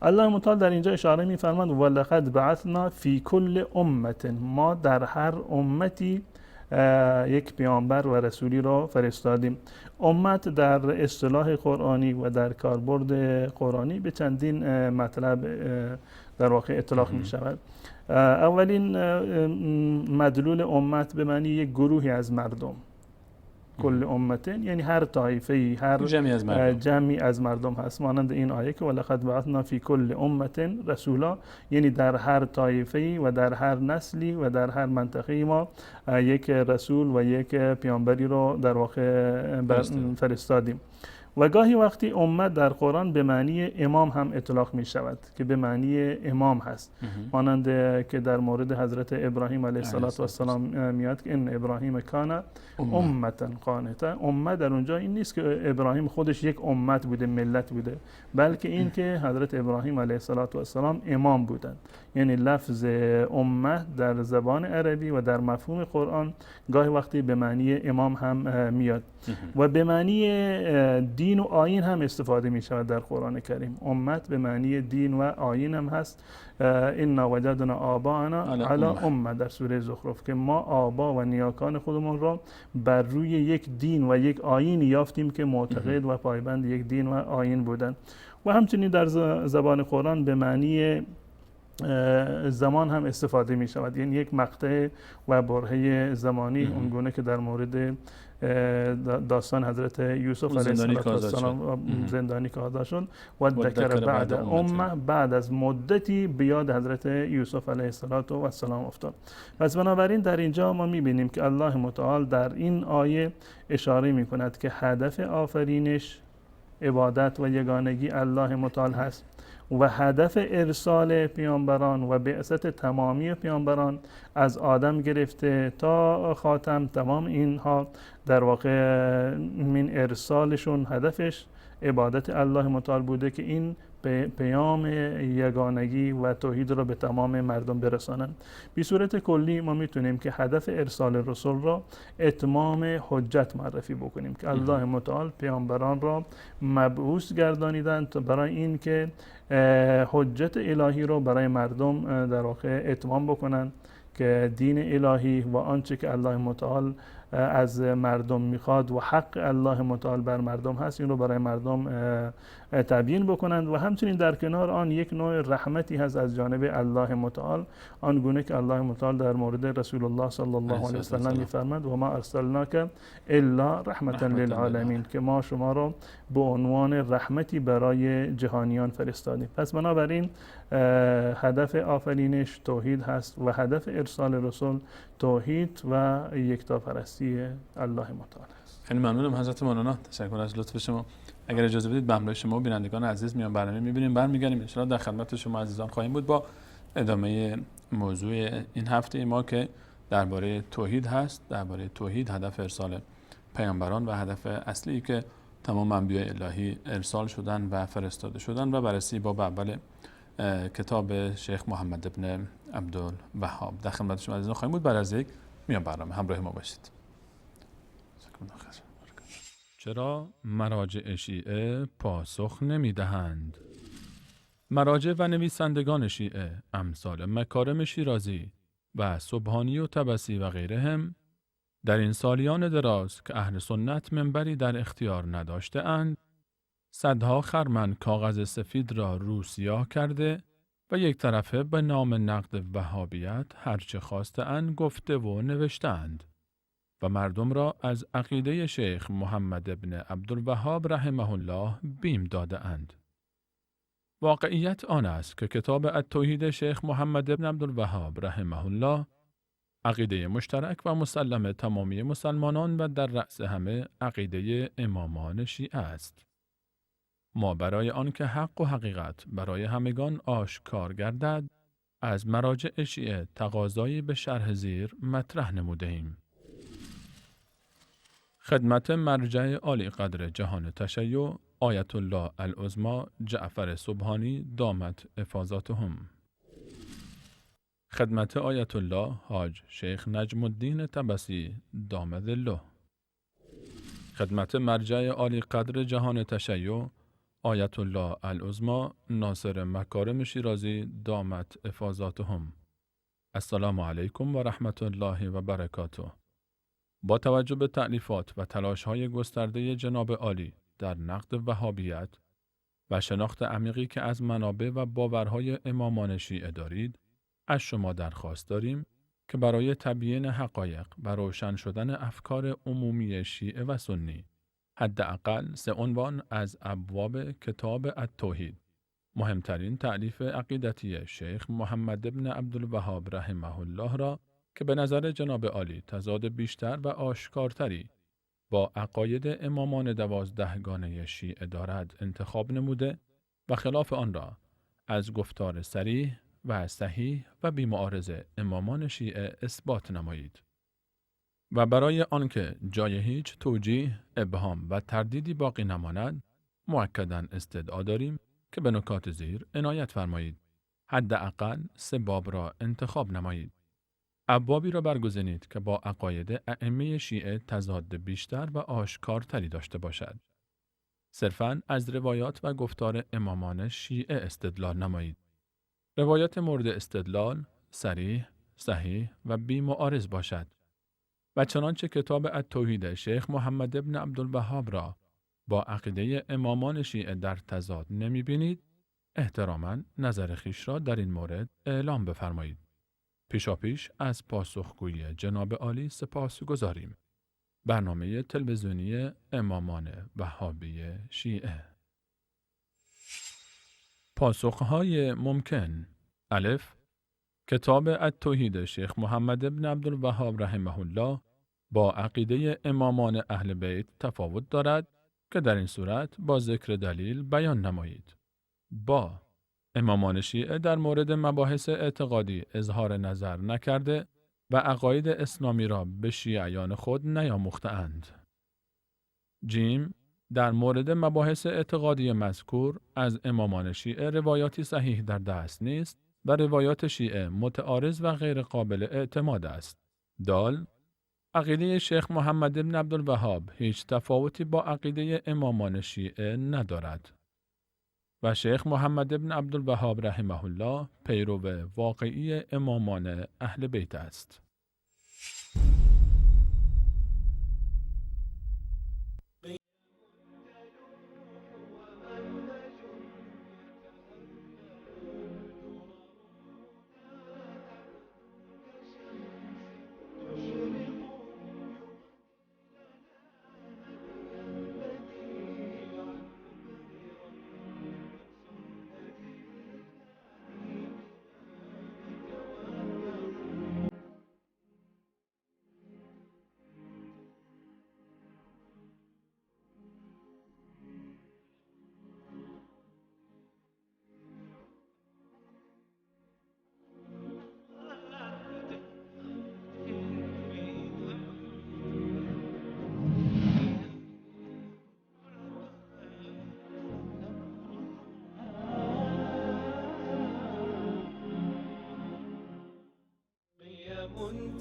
الله متعال در اینجا اشاره می‌فرماید ولقد بعثنا فی کل امة، ما در هر امتی یک پیامبر و رسولی را فرستادیم. امت در اصطلاح قرآنی و در کاربرد قرآنی به چندین مطلب در واقع اطلاق می شود. اولین مدلول امت به معنی یک گروهی از مردم، کل امتن، یعنی هر طایفه‌ای، هر جمعی از مردم هست، مانند این آیه که ولقد بعثنا فی کل امة رسولا، یعنی در هر طایفه‌ای و در هر نسلی و در هر منطقه‌ای ما یک رسول و یک پیامبری رو در واقع فرستادیم. و گاهی وقتی امت در قرآن به معنی امام هم اطلاق می شود که به معنی امام هست، مانند که در مورد حضرت ابراهیم علیه السلام میاد که ان ابراهیم کان امتا قانتا. امت در اونجا این نیست که ابراهیم خودش یک امت بوده، ملت بوده، بلکه این که حضرت ابراهیم علیه السلام امام بودند. یعنی لفظ امت در زبان عربی و در مفهوم قرآن گاهی وقتی به معنی امام هم میاد و به معنی دین و آیین هم استفاده می شود در قرآن کریم. امت به معنی دین و آیین هم هست. انا وجدنا آباءنا علی امه در سوره زخرف، که ما آبا و نیاکان خودمون را بر روی یک دین و یک آیین یافتیم که معتقد و پایبند یک دین و آیین بودند. و همچنین در زبان قرآن به معنی زمان هم استفاده می شود، یعنی یک مقطع و برهه زمانی، اونگونه که در مورد داستان حضرت یوسف علیه السلام زندانی که آزاد شد و ذکر بعد امه، بعد از مدتی به یاد حضرت یوسف علیه السلام افتاد. پس بنابراین در اینجا ما میبینیم که الله متعال در این آیه اشاره میکند که هدف آفرینش عبادت و یگانگی الله متعال هست و هدف ارسال پیامبران و بعثت تمامی پیامبران از آدم گرفته تا خاتم، تمام اینها در واقع من ارسالشون هدفش عبادت الله متعال بوده که این پیام یگانگی و توحید را به تمام مردم برسانند. به صورت کلی ما میتونیم که هدف ارسال رسول را اتمام حجت معرفی بکنیم که الله متعال پیامبران را مبعوث گردانیدند برای این که حجت الهی را برای مردم در واقع اتمام بکنند که دین الهی و آنچه که الله متعال از مردم میخواد و حق الله متعال بر مردم هست این رو برای مردم تبیین بکنند و همچنین در کنار آن یک نوع رحمتی هست از جانب الله متعال، آنگونه که الله متعال در مورد رسول الله صلی الله علیه و سلم میفرماد و ما ارسلناک الا رحمتا للعالمین، که ما شما را به عنوان رحمتی برای جهانیان فرستادیم. پس بنابراین هدف آفرینش توحید هست و هدف ارسال رسول توحید و یکتاپرستی الله متعال است. خیلی ممنونم حضرت مولانا، تشکر از لطف شما. اگر اجازه بدید به همراه شما بینندگان عزیز میان برنامه میبینیم برمیگردیم ان شاءالله در خدمت شما عزیزان خواهیم بود با ادامه موضوع این هفته ما که درباره توحید هست، درباره توحید، هدف ارسال پیامبران و هدف اصلی که تمام انبیاء الهی ارسال شدن و فرستاده شدن و بررسی باب اول کتاب شیخ محمد ابن عبدالوهاب. در خدمت شما عزیزان خواهیم بود. بعد از یک میان برنامه همراه ما باشید. چرا مراجع شیعه پاسخ نمیدهند؟ مراجع و نویسندگان شیعه امثال مکارم شیرازی و سبحانی و طبسی و غیرهم در این سالیان دراز که اهل سنت منبری در اختیار نداشته اند، صدها خرمن کاغذ سفید را رو سیاه کرده و یک طرفه به نام نقد وهابیت هرچه خواسته اند گفته و نوشتند و مردم را از عقیده شیخ محمد ابن عبدالوهاب رحمه الله بیم داده اند. واقعیت آن است که کتاب التوحید شیخ محمد ابن عبدالوهاب رحمه الله عقیده مشترک و مسلم تمامی مسلمانان و در رأس همه عقیده امامان شیعه است. ما برای آنکه حق و حقیقت برای همگان آشکار گردد از مراجع شیعه تقاضایی به شرح زیر مطرح نموده‌ایم. خدمت مرجع عالی قدر جهان تشیع آیت الله العظمی جعفر سبحانی دامت افاضاتهم. خدمت آیت الله حاج شیخ نجم الدین طبسی دام ظله. خدمت مرجع عالی قدر جهان تشیع آیت الله العظمی ناصر مکارم شیرازی دامت افاضاتهم. السلام علیکم و رحمت الله و برکاته. با توجه به تألیفات و تلاش‌های گسترده جناب عالی در نقد وهابیت و شناخت عمیقی که از منابع و باورهای امامان شیعه دارید، از شما درخواست داریم که برای تبیین حقایق و روشن شدن افکار عمومی شیعه و سنی حداقل 3 عنوان از ابواب کتاب التوحید، مهمترین تألیف عقیدتی شیخ محمد ابن عبدالوهاب رحمه الله را که به نظر جناب عالی تضاد بیشتر و آشکارتری با عقاید امامان 12 گانه شیعه دارد انتخاب نموده و خلاف آن را از گفتار صریح و صحیح و بی‌معارض امامان شیعه اثبات نمایید. و برای آنکه جای هیچ توجیه، ابهام و تردیدی باقی نماند، مؤکداً استدعا داریم که به نکات زیر عنایت فرمایید. حداقل 3 باب را انتخاب نمایید. ابوابی را برگزینید که با عقاید ائمه شیعه تضاد بیشتر و آشکارتری داشته باشد. صرفاً از روایات و گفتار امامان شیعه استدلال نمایید. روایات مورد استدلال صریح، صحیح و بی‌معارض باشد. و چنانچه کتاب التوحید شیخ محمد ابن عبدالوهاب را با عقیده امامان شیعه در تضاد نمی بینید، احتراما نظر خویش را در این مورد اعلام بفرمایید. پیشاپیش از پاسخگویی جناب عالی سپاس گزاریم. برنامه تلویزیونی امامان وهابی شیعه. پاسخهای ممکن: الف، کتاب التوحید شیخ محمد ابن عبدالوهاب رحمه الله با عقیده امامان اهل بیت تفاوت دارد که در این صورت با ذکر دلیل بیان نمایید. با امامان شیعه در مورد مباحث اعتقادی اظهار نظر نکرده و عقاید اسلامی را به شیعیان خود نیاموخته اند. جیم، در مورد مباحث اعتقادی مذکور از امامان شیعه روایاتی صحیح در دست نیست و روایات شیعه متعارض و غیر قابل اعتماد است. دال عقیده شیخ محمد بن عبدالوهاب هیچ تفاوتی با عقیده امامان شیعه ندارد و شیخ محمد بن عبدالوهاب رحمه الله پیرو واقعی امامان اهل بیت است.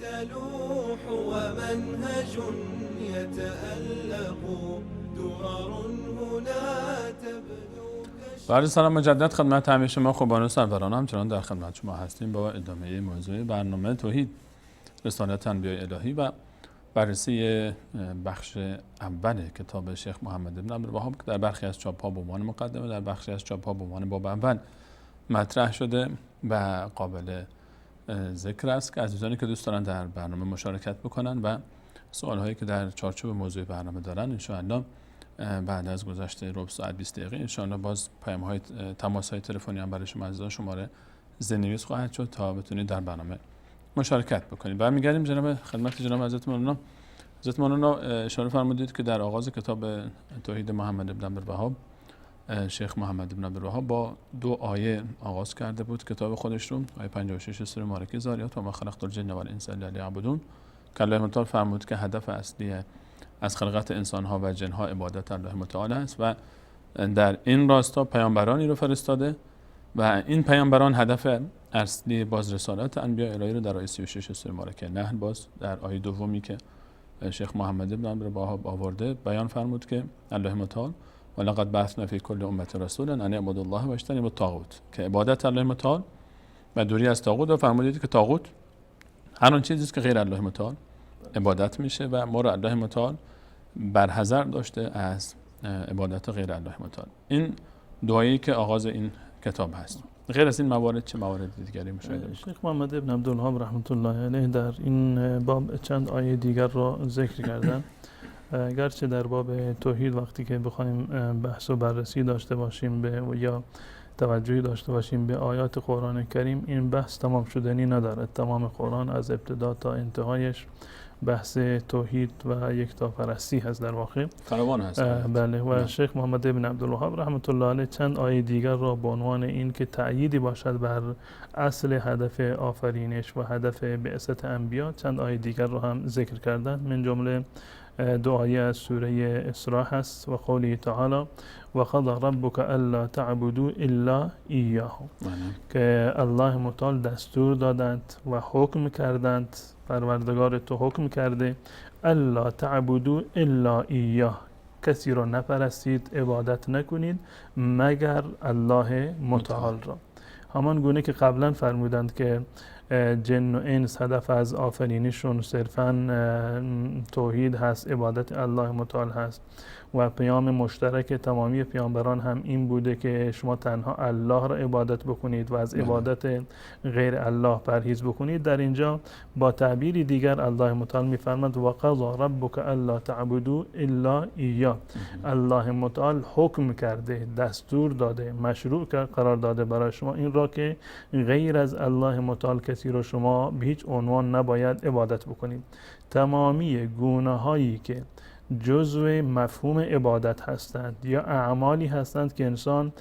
تلوح ومنهج يتألق درر هنا تبدو. بله، سلام مجدد خدمت همه شما خوبان سروران، همچنان در خدمت شما هستیم با ادامه موضوع برنامه توحید رسالت انبیاء الهی و بررسی بخش اول کتاب شیخ محمد بن عبدالوهاب که در برخی از چاپ‌ها به عنوان مقدمه، در بخشی از چاپ‌ها به عنوان باب اول مطرح شده و قابل ذکر است که عزیزانی که دوست دارن در برنامه مشارکت بکنن و سوال‌هایی که در چارچوب موضوع برنامه دارن ان شاءالله بعد از گذشته ربع ساعت 20 دقیقه ان شاءالله باز پیام‌های تماس‌های تلفنی هم برای شما عزیزان شماره زنویس خواهد شد تا بتونید در برنامه مشارکت بکنید. برمیگردیم جناب خدمت جناب حضرت مولانا. حضرت مولانا اشاره فرمودید که در آغاز کتاب توحید محمد بن عبدالوهاب شیخ محمد بن عبدالوهاب با 2 آیه آغاز کرده بود کتاب خودش رو، آیه 56 سوره مبارکه ذاریات و ما خلقت الجن والانس الا لیعبدون، که الله متعال فرمود که هدف اصلی از خلقت انسان‌ها و جن‌ها عبادت الله متعال است و در این راستا پیامبرانی رو فرستاده و این پیامبران هدف اصلی باز رسالت انبیاء الهی رو در آیه 36 سوره مبارکه نحل باز در آیه دومی که شیخ محمد بن عبدالوهاب آورده بیان فرمود که الله متعال ولقد بعثنا فی کل امة رسولا ان اعبدوا الله واجتنبوا الطاغوت، که عبادت الله متعال و دوری از طاغوت، و فرمودید که طاغوت هر آن چیزی است که غیر الله متعال عبادت میشه و ما را الله متعال برحذر داشته از عبادت غیر الله متعال. این دعایی که آغاز این کتاب هست. غیر از این موارد چه موارد دیگری مشاهده می‌کنید؟ شیخ محمد بن عبدالوهاب رحمت الله علیه در این باب چند آیه دیگر را ذکر کردن. گرچه در باب توحید وقتی که بخوایم بحث و بررسی داشته باشیم یا توجهی داشته باشیم به آیات قرآن کریم، این بحث تمام شدنی ندارد. تمام قرآن از ابتدا تا انتهایش بحث توحید و یکتاپرستی هست در واقع. فراوان هست. بله. و شیخ محمد بن عبدالوهاب رحمت الله علیه چند آیه دیگر را به عنوان این که تأییدی باشد بر اصل هدف آفرینش و هدف بعثت انبیا، چند آیه دیگر را هم ذکر کردن. من جمله 2 آیه از سوره اسراء هست و قوله تعالی و قضى ربک الا تعبدوا الا ایاه، که الله متعال دستور دادند و حکم کردند، پروردگار تو حکم کرده الا تعبدوا الا ایاه، کسی را نپرستید، عبادت نکنید مگر الله متعال را. همان گونه که قبلا فرمودند که جن و انس هدف از آفرینشون صرفاً توحید هست، عبادت الله متعال هست و پیام مشترک تمامی پیامبران هم این بوده که شما تنها الله را عبادت بکنید و از عبادت غیر الله پرهیز بکنید. در اینجا با تعبیری دیگر الله متعال می‌فرماید و قضى ربک الا تعبدوا الا ایاه، الله متعال حکم کرده، دستور داده، مشروع قرار داده برای شما این را که غیر از الله متعال کسی را شما به هیچ عنوان نباید عبادت بکنید. تمامی گونه هایی که جزو مفهوم عبادت هستند یا اعمالی هستند که انسان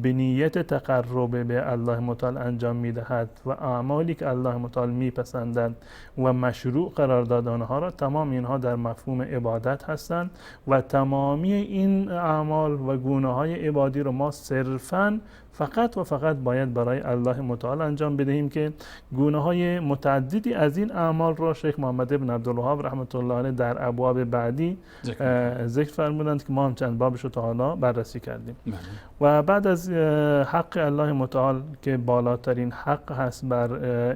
به نیت تقرب به الله متعال انجام میدهد و اعمالی که الله متعال میپسندد و مشروع قرار داد آنها را، تمام اینها در مفهوم عبادت هستند و تمامی این اعمال و گونه های عبادی را ما صرفاً فقط و فقط باید برای الله متعال انجام بدهیم که گونه های متعددی از این اعمال را شیخ محمد ابن عبدالوهاب رحمت الله علیه در ابواب بعدی ذکر فرمودند که ما هم چند بابش رو تا حالا بررسی کردیم. و بعد از حق الله متعال که بالاترین حق هست بر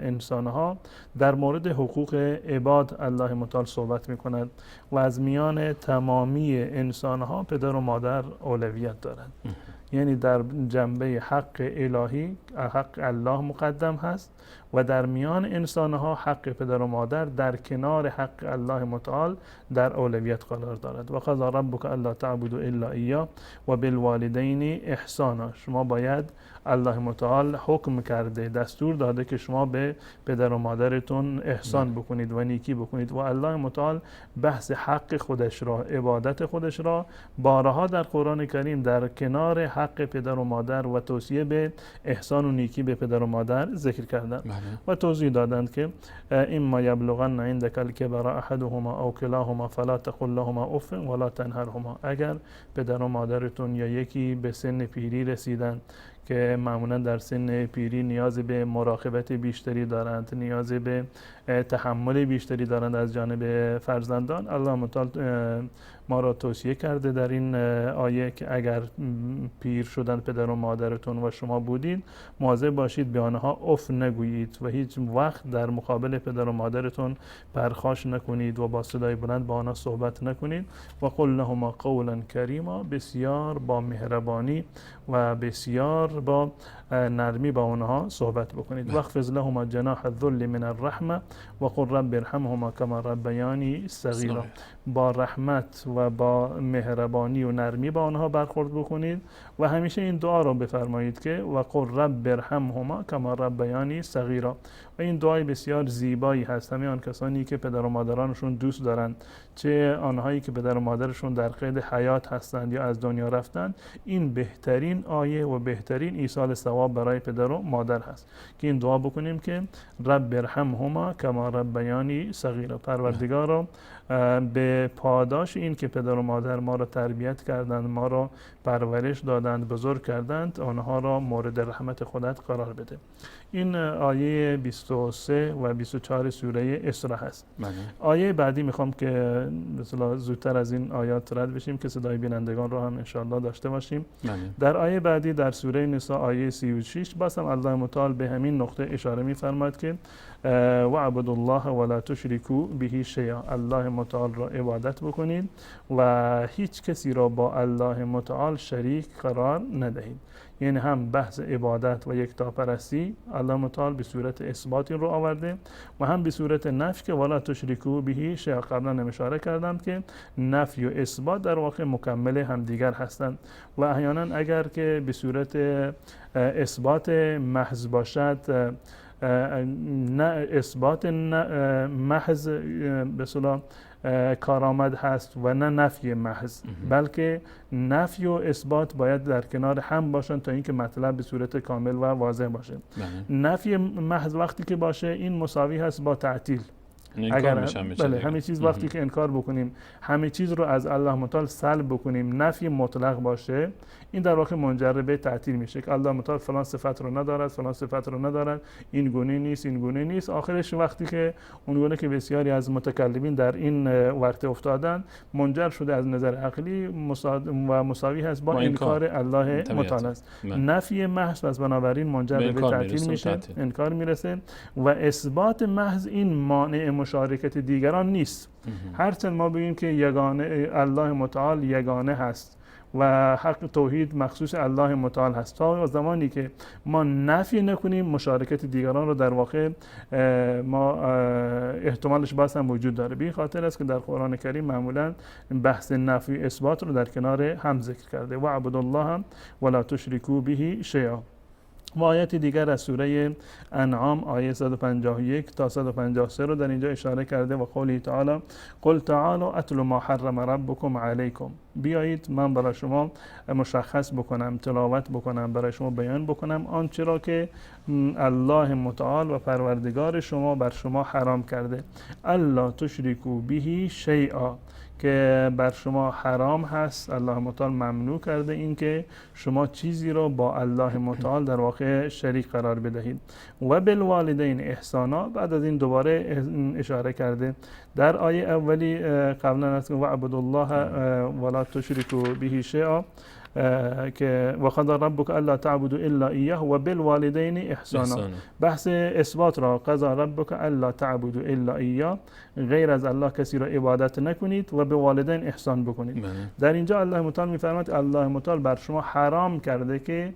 انسانها، در مورد حقوق عباد الله متعال صحبت می کند و از میان تمامی انسانها پدر و مادر اولویت دارند. یعنی در جنبه حق الهی حق الله مقدم هست و در میان انسانها حق پدر و مادر در کنار حق الله متعال در اولویت قرار دارد. و قضا ربک الا تعبدوا الا ایاه و بالوالدین احسانا. شما باید، الله متعال حکم کرده، دستور داده که شما به پدر و مادرتون احسان بکنید و نیکی بکنید و الله متعال بحث حق خودش را، عبادت خودش را بارها در قرآن کریم در کنار حق پدر و مادر و توصیه به احسان و نیکی به پدر و مادر ذکر کردند و توضیح دادند که اما یبلغن عندک الکبر احدهما او کلاهما فلا تقل لهما اف ولا تنهرهما. اگر پدر و مادرتون یا یکی به سن پیری رسیدن که معمولا در سن پیری نیاز به مراقبت بیشتری دارند، نیاز به تحمل بیشتری دارند از جانب فرزندان، الله متعال ما را توصیه کرده در این آیه که اگر پیر شدن پدر و مادرتون و شما بودید، مواظب باشید به آنها اف نگویید و هیچ وقت در مقابل پدر و مادرتون پرخاش نکنید و با صدای بلند با آنها صحبت نکنید. و قل لهما قولا کریما، بسیار با مهربانی و بسیار با نرمی با آنها صحبت بکنید. واخفض لهما جناح الذل من الرحمه و قل رب ارحمهما کما ربیانی صغیرا. با رحمت و با مهربانی و نرمی با آنها برخورد بکنید و همیشه این دعا را بفرمایید که و قل رب ارحمهما کما ربیانی صغیرا. و این دعای بسیار زیبایی هست. همه آن کسانی که پدر و مادرانشون دوست دارند، چه آنهایی که پدر و مادرشون در قید حیات هستند یا از دنیا رفتند، این بهترین آیه و بهترین ایصال ثواب برای پدر و مادر هست که این دعا بکنیم که رب ارحمهما کما ربیانی صغیرا. پروردگارا به پاداش این که پدر و مادر ما را تربیت کردند، ما را پرورش دادند، بزرگ کردند، آنها را مورد رحمت خودت قرار بده. این آیه 23 و 24 سوره اسراء هست. آیه بعدی میخوام که مثلا زودتر از این آیات رد بشیم که صدای بینندگان رو هم انشاءالله داشته باشیم. در آیه بعدی در سوره نساء آیه 36 بازم الله متعال به همین نقطه اشاره میفرماید که وَاعْبُدُوا اللَّهَ وَلَا تُشْرِكُوا بِهِ شَيْئًا. الله متعال را عبادت بکنید و هیچ کسی را با الله متعال شریک قرار ندهید. یعنی هم بحث عبادت و یکتاپرستی الله متعال به صورت اثبات این رو آورده و هم به صورت نفی که ولا تشریکو بهی شیئا. قبلا هم اشاره کردم که نفی و اثبات در واقع مکمل همدیگر هستند و احیانا اگر که به صورت اثبات محض باشد، نه اثبات محض به اصطلاح کارآمد هست و نه نفی محض، بلکه نفی و اثبات باید در کنار هم باشن تا اینکه مطلب به صورت کامل و واضح باشه. نفی محض وقتی که باشه این مساوی هست با تعطیل. اگر همه چیز وقتی که انکار بکنیم، همه چیز رو از الله متعال سلب بکنیم، نفی مطلق باشه، این در واقع منجر به تعطیل میشه که الله متعال فلان صفت رو ندارد، فلان صفت رو ندارد، این گونه نیست، این گونه نیست. آخرش وقتی که اون گونه که بسیاری از متکلمین در این ورطه افتادن، منجر شده از نظر عقلی و مساوی هست با انکار الله متعال است. نفی محض از بنابراین منجر به تعطیل میشه، انکار میرسه و اثبات محض این مانع مشارکت دیگران نیست. هرچند ما بگیم که یگانه الله متعال یگانه هست و حق توحید مخصوص الله متعال هست، تا زمانی که ما نفی نکنیم مشارکت دیگران رو در واقع ما احتمالش باز هم وجود داره. به این خاطر است که در قرآن کریم معمولا بحث نفی اثبات رو در کنار هم ذکر کرده. و اعبدوا الله ولا تشرکوا به شیئا. و آیت دیگر از سوره انعام آیه 151 تا 153 رو در اینجا اشاره کرده و قوله تعالی قل تعالوا اتل ما حرم ربکم علیکم، بیایید من برای شما مشخص بکنم، تلاوت بکنم، برای شما بیان بکنم آنچه را که الله متعال و پروردگار شما بر شما حرام کرده. الا تشرکوا به شیئا، که بر شما حرام هست، الله متعال ممنوع کرده این که شما چیزی رو با الله متعال در واقع شریک قرار بدهید. و بالوالدین احسانا، بعد از این دوباره اشاره کرده در آیه اولی قبلا از و عبد الله ولا تشرکوا به شیئا که و قضى ربک الا تعبدوا الا ایاه و بالوالدین احسانا، بحث اثبات را قضى ربک الا تعبدوا الا ایاه، غیر از الله کسی را عبادت نکنید و به والدین احسان بکنید. در اینجا الله متعال میفرماید الله متعال بر شما حرام کرده که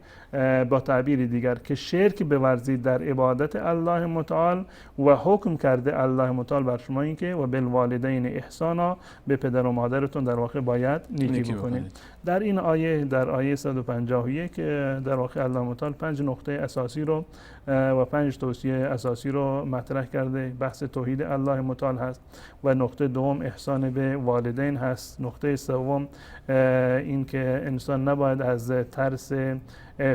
با تعبیر دیگر که شرک بورزید در عبادت الله متعال و حکم کرده الله متعال بر شما این که و بالوالدین احسانا، به پدر و مادرتون در واقع باید نیکی بکنید. در این آیه، در آیه 151 در واقع الله متعال 5 نقطه اساسی رو و 5 توصیه اساسی رو مطرح کرده. بحث توحید الله متعال هست و نقطه دوم احسان به والدین هست. نقطه سوم این که انسان نباید از ترس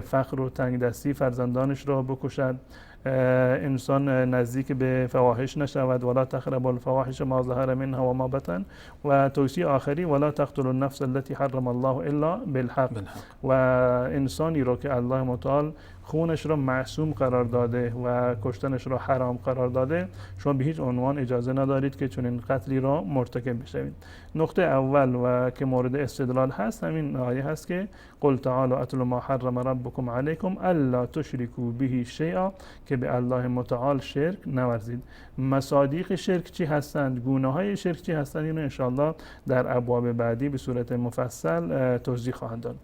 فقر و تنگدستی فرزندانش را بکشد. انسان نزدیک به فواحش نشود، ولا تقربوا الفواحش ما ظهر منها و ما بطن. و توصیه آخری ولا تقتلوا النفس التي حرم الله الا بالحق. و انسانی رو که الله متعال خونش را معصوم قرار داده و کشتنش را حرام قرار داده، شما به هیچ عنوان اجازه ندارید که چنین قتلی را مرتکب بشوید. نقطه اول و که مورد استدلال هست همین آیه هست که قل تعالوا اتل ما حرم ربکم علیکم الا تشرکوا به شیئا، که به الله متعال شرک نورزید. مصادیق شرک چی هستند، گونه‌های شرک چی هستند، اینو انشاءالله در ابواب بعدی به صورت مفصل توضیح خواهند داد.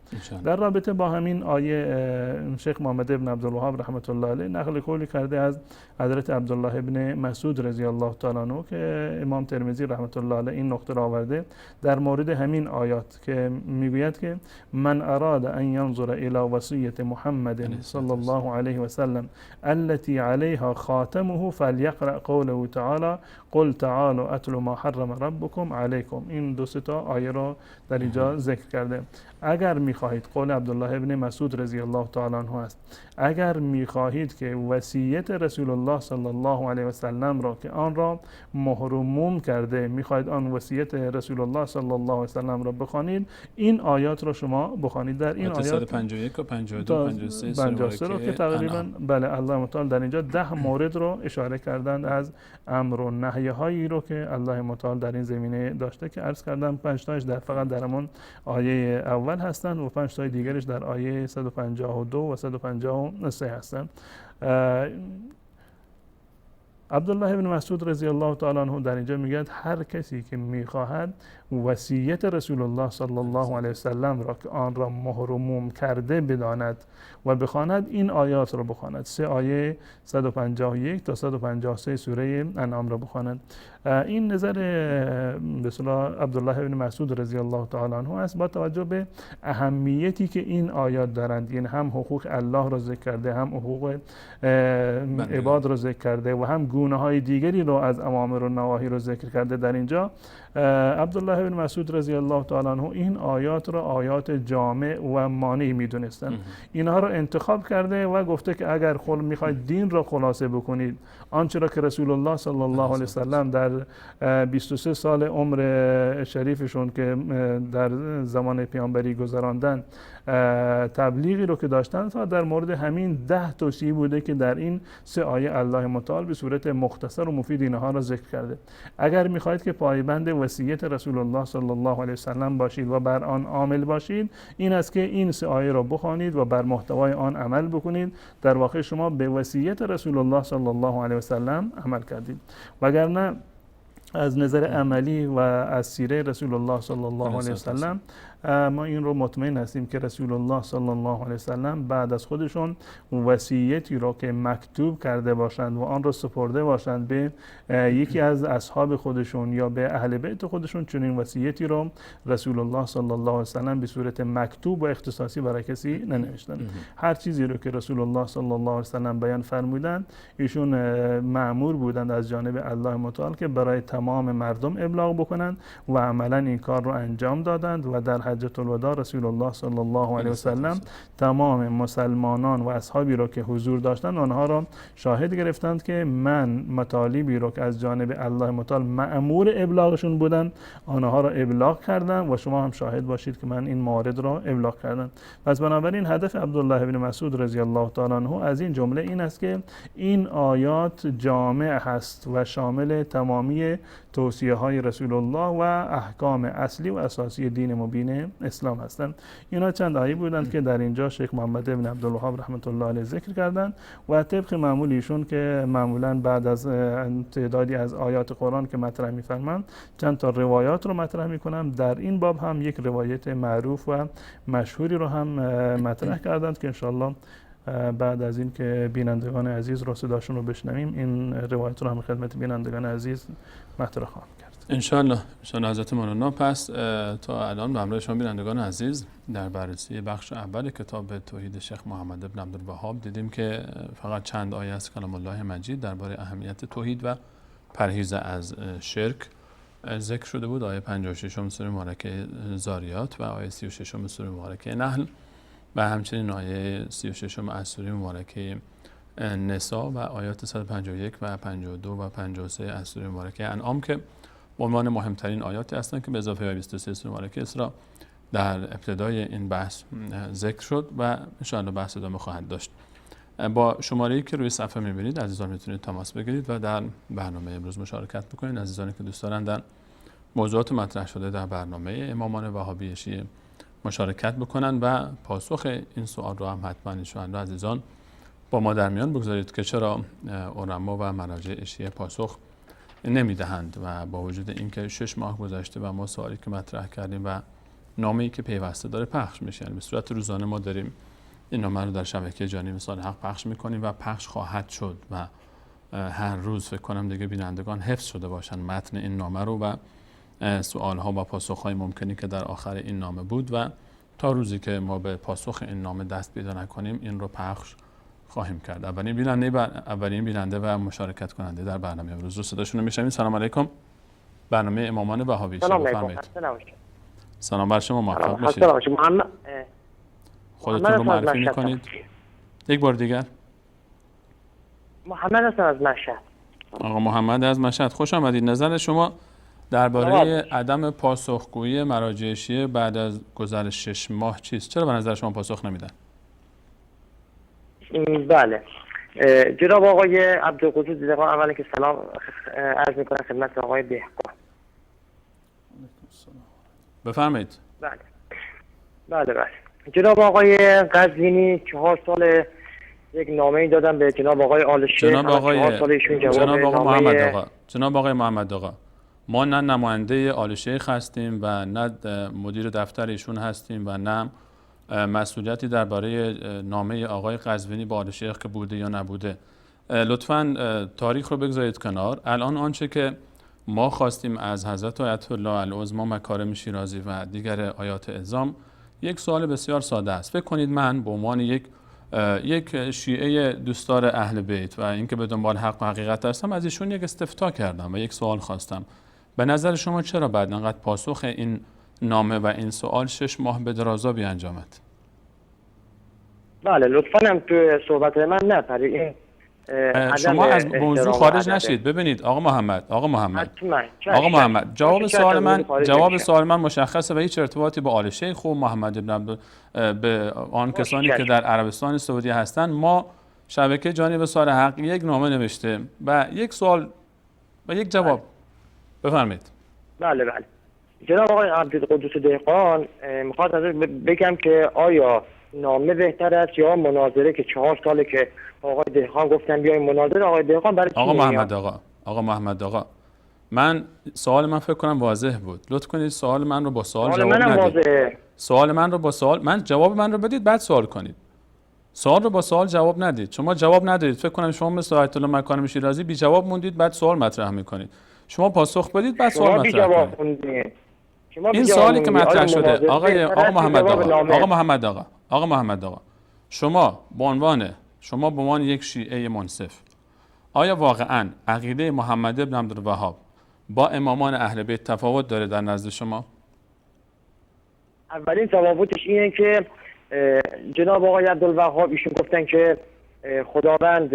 در رابطه با همین آیه شیخ محمد ابن عبدالوهاب رحمت الله علیه نقل قولی کرده از حضرت عبدالله ابن مسعود رضی الله تعالی عنه که امام ترمذی رحمت الله علیه این نقطه را آورده در مورد همین آیات که میگوید که من اراد ان ينظر الى وصیه محمد صلی الله علیه و سلم التي عليها خاتمه فليقرأ قوله تعالى قل تعالوا اتل ما حرم ربكم عليكم. این دو تا آیه را در اینجا ذکر کرده. اگر میخواهید، قول عبدالله ابن مسعود رضی الله تعالی عنه است، اگر میخواهید که وصیت رسول الله صلی الله علیه و سلم را که آن را محرموم کرده، میخواهید آن وصیت رسول الله صلی الله علیه و سلم را بخوانید، این آیات را شما بخوانید. در این آیات 151 و 52 53 رو که تقریبا بله الله متعال در اینجا 10 مورد رو اشاره کردند از امر و نهی هایی رو که الله متعال در این زمینه داشته که عرض کردم 5 تاش در فقط در همون آیه اول هستند و 5 تای دیگرش در آیه 152 و 153 هستند. عبدالله ابن مسعود رضی الله تعالی عنه در اینجا میگه هر کسی که میخواهد وصیت رسول الله صلی الله علیه وسلم را که آن را محرموم کرده بداند و بخواند، این آیات را بخواند. 3 آیه 151 تا 153 سوره انعام را بخواند. این نظر به اصطلاح عبدالله ابن مسعود رضی الله تعالی عنه است با توجه به اهمیتی که این آیات دارند. یعنی هم حقوق الله را ذکر کرده، هم حقوق عباد را ذکر کرده و هم گونه‌های دیگری را از اوامر و نواهی را ذکر کرده. در اینجا عبدالله ابن مسعود رضی الله تعالی عنه این آیات را آیات جامع و مانع میدونستند. اینها را انتخاب کرده و گفته که اگر میخواید دین را خلاصه بکنید، آنچه را که رسول الله صلی الله علیه وسلم در 23 سال عمر شریفشون که در زمان پیامبری گذراندن تبلیغی رو که داشتن، تا در مورد همین 10 توصیه بوده که در این 3 آیه الله متعال به صورت مختصر و مفید اینها را ذکر کرده. اگر میخواهید که پایبند وصیت رسول الله صلی الله علیه وسلم باشید و بر آن عامل باشید، این است که این 3 آیه را بخوانید و بر محتوای آن عمل بکنید. در واقع شما به وصیت رسول الله صلی الله علیه وسلم عمل کردید. وگرنه از نظر عملی و از سیره رسول الله صلی الله علیه وسلم ما این رو مطمئن هستیم که رسول الله صلی الله علیه وسلم بعد از خودشون وصیتی رو که مکتوب کرده باشند و آن رو سپرده باشند به یکی از اصحاب خودشون یا به اهل بیت خودشون، چنین وصیتی رو رسول الله صلی الله علیه وسلم به صورت مکتوب و اختصاصی برای کسی ننوشتن. هر چیزی رو که رسول الله صلی الله علیه وسلم بیان فرمودند ایشون مأمور بودند از جانب الله متعال که برای تمام مردم ابلاغ بکنند و عملا این کار رو انجام دادند و در حجة الوداع رسول الله صلی الله علیه وسلم تمام مسلمانان و اصحابی رو که حضور داشتند آنها را شاهد گرفتند که من مطالبی رو که از جانب الله متعال مأمور ابلاغشون بودند آنها را ابلاغ کردم و شما هم شاهد باشید که من این موارد را ابلاغ کردم. پس بنابراین هدف عبدالله بن مسعود رضی الله تعالی عنه از این جمله این است که این آیات جامع هست و شامل تمامی توصیه های رسول الله و احکام اصلی و اساسی دین مبین اسلام هستند. اینا چند آیه بودند که در اینجا شیخ محمد بن عبدالوهاب رحمت الله علیه ذکر کردند و طبق معمول ایشون که معمولا بعد از تعدادی از آیات قرآن که مطرح می‌فرمایند چند تا روایات رو مطرح می‌کنم. در این باب هم یک روایت معروف و مشهوری رو هم مطرح کردند که انشالله بعد از این که بینندگان عزیز رو صداشون رو بشنویم این روایت رو هم خدمت بینندگان عزیز مطرح خواهم کرد انشالله حضرت مولانا. پس تا الان به همراه شما بینندگان عزیز در بررسی بخش اول کتاب توحید شیخ محمد بن عبدالوهاب دیدیم که فقط چند آیه از کلام الله مجید درباره اهمیت توحید و پرهیز از شرک ذکر شده بود. آیه 56 سوره مبارکه زاریات و آیه 36 سوره مبارکه نحل و همچنین آیه 36 از سوره مبارکه نساء و آیات 151 و 52 و 53 از سوره مبارکه انعام که به عنوان مهمترین آیاتی هستند که به اضافه 23 سوره مبارکه اسراء در ابتدای این بحث ذکر شد و ان شاء الله بحث ادامه خواهد داشت. با شماره‌ای که روی صفحه می‌بینید عزیزان میتونید تماس بگیرید و در برنامه امروز مشارکت بکنید. عزیزانی که دوست دارند در موضوعات مطرح شده در برنامه امامان وهابی شیعه مشارکت بکنن و پاسخ این سوال رو هم حتما ایشان رو عزیزان با ما در میان بگذارید که چرا علما و مراجع شیعه پاسخ نمیدهند و با وجود اینکه 6 ماه گذشته و ما سوالی که مطرح کردیم و نامه‌ای که پیوسته داره پخش میشه، یعنی به صورت روزانه ما داریم این نامه رو در شبکه جانی مثال حق پخش میکنیم و پخش خواهد شد و هر روز فکر کنم دیگه بینندگان حفظ شده باشن متن این نامه رو و سوال ها و پاسخ های ممکنی که در آخر این نامه بود و تا روزی که ما به پاسخ این نامه دست پیدا نکنیم این رو پخش خواهیم کرد. اولین بیننده و مشارکت کننده در برنامه امروز رو صداشون رو میشنوید. سلام علیکم. برنامه امامان وهابی شیعه بفرمایید. سلام بر شما، موفق باشید. خودتون رو معرفی میکنید یک بار دیگر. محمد هستم از مشهد. آقا محمد از مشهد، خوش آمدید. نظر شما درباره عدم پاسخگویی مراجع شیعه بعد از گذر 6 ماه چیست؟ چرا به نظر شما پاسخ نمیدن؟ بله جناب آقای عبدالقدوس دهقان، اولا که سلام عرض میکنم خدمت آقای دهقان. بفرمایید. بله جناب آقای قزوینی 4 سال یک نامه‌ای دادن به جناب آقای آل شیخ. جناب آقای محمد آقا، ما نه نماینده آل شیخ هستیم و نه مدیر دفتر ایشون هستیم و نه مسئولیتی درباره نامه آقای قزوینی با آل شیخ که بوده یا نبوده. لطفاً تاریخ رو بگذارید کنار. الان آنچه که ما خواستیم از حضرت آیت الله العظمی مکارم شیرازی و دیگر آیات اعظام یک سوال بسیار ساده است. فکر کنید من به عنوان یک شیعه دوستدار اهل بیت و اینکه به دنبال حق و حقیقت هستم از ایشون یک استفتاء کردم و یک سوال خواستم. به نظر شما چرا بعد انقدر پاسخ این نامه و این سوال 6 ماه به درازا بیانجامد؟ بله لطفاً هم تو صحبت من نپرید. شما از موضوع خارج نشید. ببینید آقا محمد جواب سوال من مشخصه و هیچ ارتباطی با آل شیخ و محمد ابن به آن کسانی که در عربستان سعودی هستند. ما شبکه جانب سال حق یک نامه نوشته و یک سوال و یک جواب. بفرمایید. بله جناب آقای عبدالقدوس دهقان، میخواد بگم که آیا نامه بهتر است یا مناظره که 4 ساله که آقای دهقان گفتن بیایم مناظره؟ آقای دهقان برای آقا محمد آقا سوال من فکر کنم واضح بود. لطف کنید سوال من رو با سوال جواب ندید. سوال من رو با سوال، جواب من رو بدید بعد سوال کنید. سوال رو با سوال جواب ندید. شما جواب ندارید، فکر کنم شما مثل آیت الله مکارم شیرازی بی جواب موندید بعد سوال مطرح میکنید. شما پاسخ بدید بعد سوال مطرح کنید. این سوالی که مطرح شده آقا محمد آقا شما به عنوان یک شیعه منصف، آیا واقعا عقیده محمد ابن عبدالوهاب با امامان اهل بیت تفاوت داره در نزد شما؟ اولین تفاوتش اینه که جناب آقای عبدالوهاب ایشون گفتن که خداوند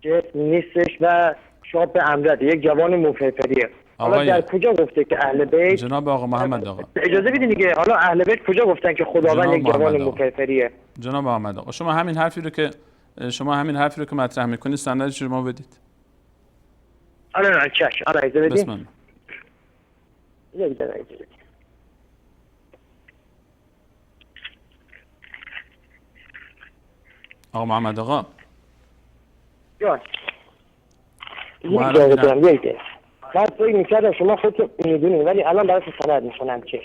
جسم نیستش و شاب امرد، یک جوان موفقریه. حالا در کجا گفته که اهل بیت؟ جناب آقا محمد آقا اجازه بدین دیگه، حالا اهل بیت کجا گفتن که خداوند یک جوان موفقریه؟ جناب محمد آقا شما همین حرفی رو که مطرح میکنید سندش رو ما بدید. نه چش، اجازه بدین. بسم الله. یک دقیقه اجازه بدین. آقا محمد آقا جان یک دقیقه من فکر میکردم شما خودتون میدونید، ولی الان براتون سند میخونم که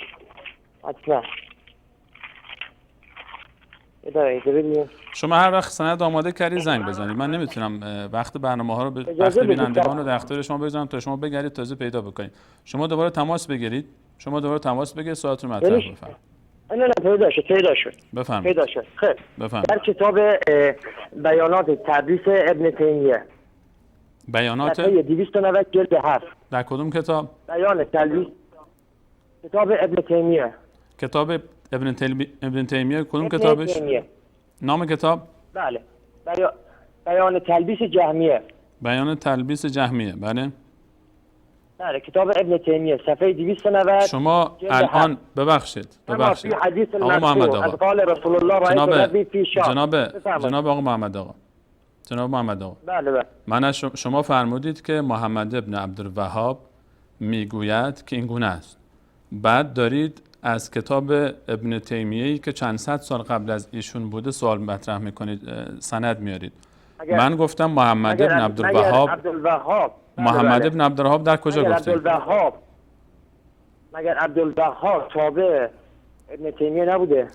حتما شما هر وقت سند آماده کردی زنگ بزنید. من نمیتونم وقت برنامه ها رو به وقت بینندگان رو در اختیار شما بزنم تا شما بگردید تازه پیدا بکنید. شما دوباره تماس بگیرید، سوالتون رو مطرح بفرمایید. نه پیدا شد بفرمایید. خیر در کتاب بیانات تدریس ابن تیمیه، بیانات صفحه 290 جلد 7. در کدوم کتاب؟ بیان تدریس کتاب ابن تیمیه. کتاب ابن تیمیه کدوم کتابش؟ نام کتاب؟ بله بیان تلبیس جهمیه. بیان تلبیس جهمیه، بله کتاب ابن تیمیه صفحه 290. شما الان ببخشید آقا محمد آقا قال رسول الله جناب آقا محمد آقا بله من از شما فرمودید که محمد ابن عبدالوهاب میگوید که این گونه است، بعد دارید از کتاب ابن تیمیه‌ای که چند صد سال قبل از ایشون بوده سوال مطرح میکنید، سند میارید. من گفتم محمد ابن عبدالوهاب محمد ابن عبدالوهاب در کجا گفته؟ مگر عبدالوهاب تابع ابن تیمیه نبوده؟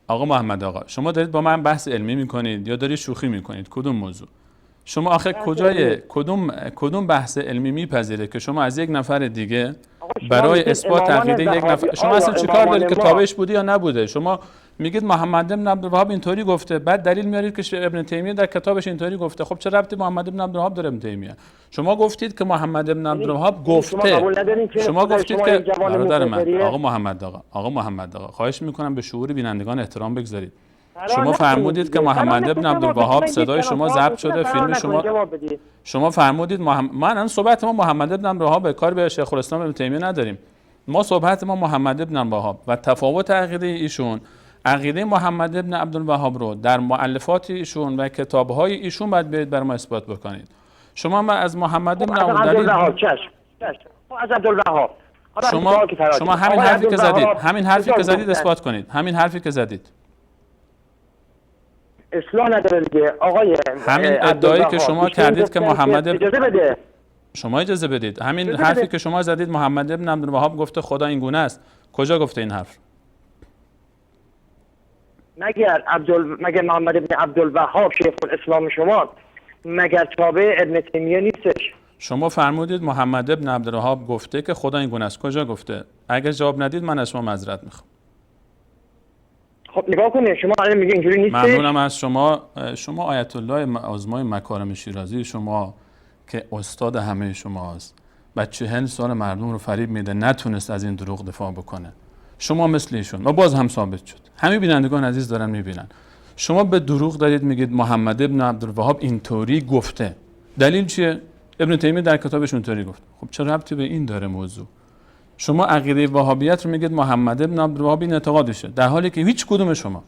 آقا محمد آقا شما دارید با من بحث علمی میکنید یا دارید شوخی میکنید؟ کدوم موضوع؟ شما آخه کدوم بحث علمی میپذیره که شما از یک نفر دیگه برای اثبات عقیده یک نفر، شما اصلا چیکار دارید که تابعش بوده یا نبوده؟ شما میگید محمد ابن عبدالوهاب اینطوری گفته، بعد دلیل میارید که ابن تیمیه در کتابش اینطوری گفته. خب چه ربطی محمد ابن عبدالوهاب داره ابن تیمیه؟ شما گفتید که محمد ابن عبدالوهاب گفته، شما گفتید که برادر من آقا محمد آقا خواهش میکنم به شعور بینندگان احترام بگذارید. شما فرمودید که محمد ابن عبدالوهاب صدای شما ضبط شده، فیلم شما فرمودید من الان صحبت ما محمد ابن عبدالوهاب، کار به شیخ الاسلام ابن تیمیه نداریم. ما صحبت ما محمد ابن عبدالوهاب و تفاوت عقیده ایشون، عقیده محمد ابن عبدالوهاب رو در مؤلفات ایشون و کتاب‌های ایشون باید برید بر ما اثبات بکنید. شما ما از محمد ابن عبدالوهاب شما همین حرفی که زدید اثبات کنید. همین حرفی که زدید اصلاح نداره دیگه آقای همین ادعایی که شما کردید که محمد شما اجازه بدید، همین حرفی که شما زدید محمد ابن عبدالوهاب گفته خدا این گونه است، کجا گفته این حرف؟ مگر محمد ابن عبدالوهاب شیخ الاسلام شما مگر تابع ابن تیمیه نیستش؟ شما فرمودید محمد ابن عبدالوهاب گفته که خدا این گونه است، کجا گفته؟ اگر جواب ندید من از شما معذرت میخوام. خب نگاه کنید شما الان میگه اینجوری نیست. ممنونم از شما آیت الله آزمای مکارم شیرازی شما که استاد همه شماست و 40 سال مردم رو فریب میده، نتونست از این دروغ دفاع بکنه. شما مثل ایشون و باز هم ثابت شد. همه بینندگان عزیز دارن میبینن. شما به دروغ دارید میگید محمد ابن عبدالوهاب اینطوری گفته. دلیل چیه؟ ابن تیمیه در کتابش اونطوری گفت. خب چه ربطی به این داره موضوع؟ شما عقیده وهابیت رو میگید محمد ابن عبدالوهاب این اعتقادشه، در حالی که هیچ کدوم شما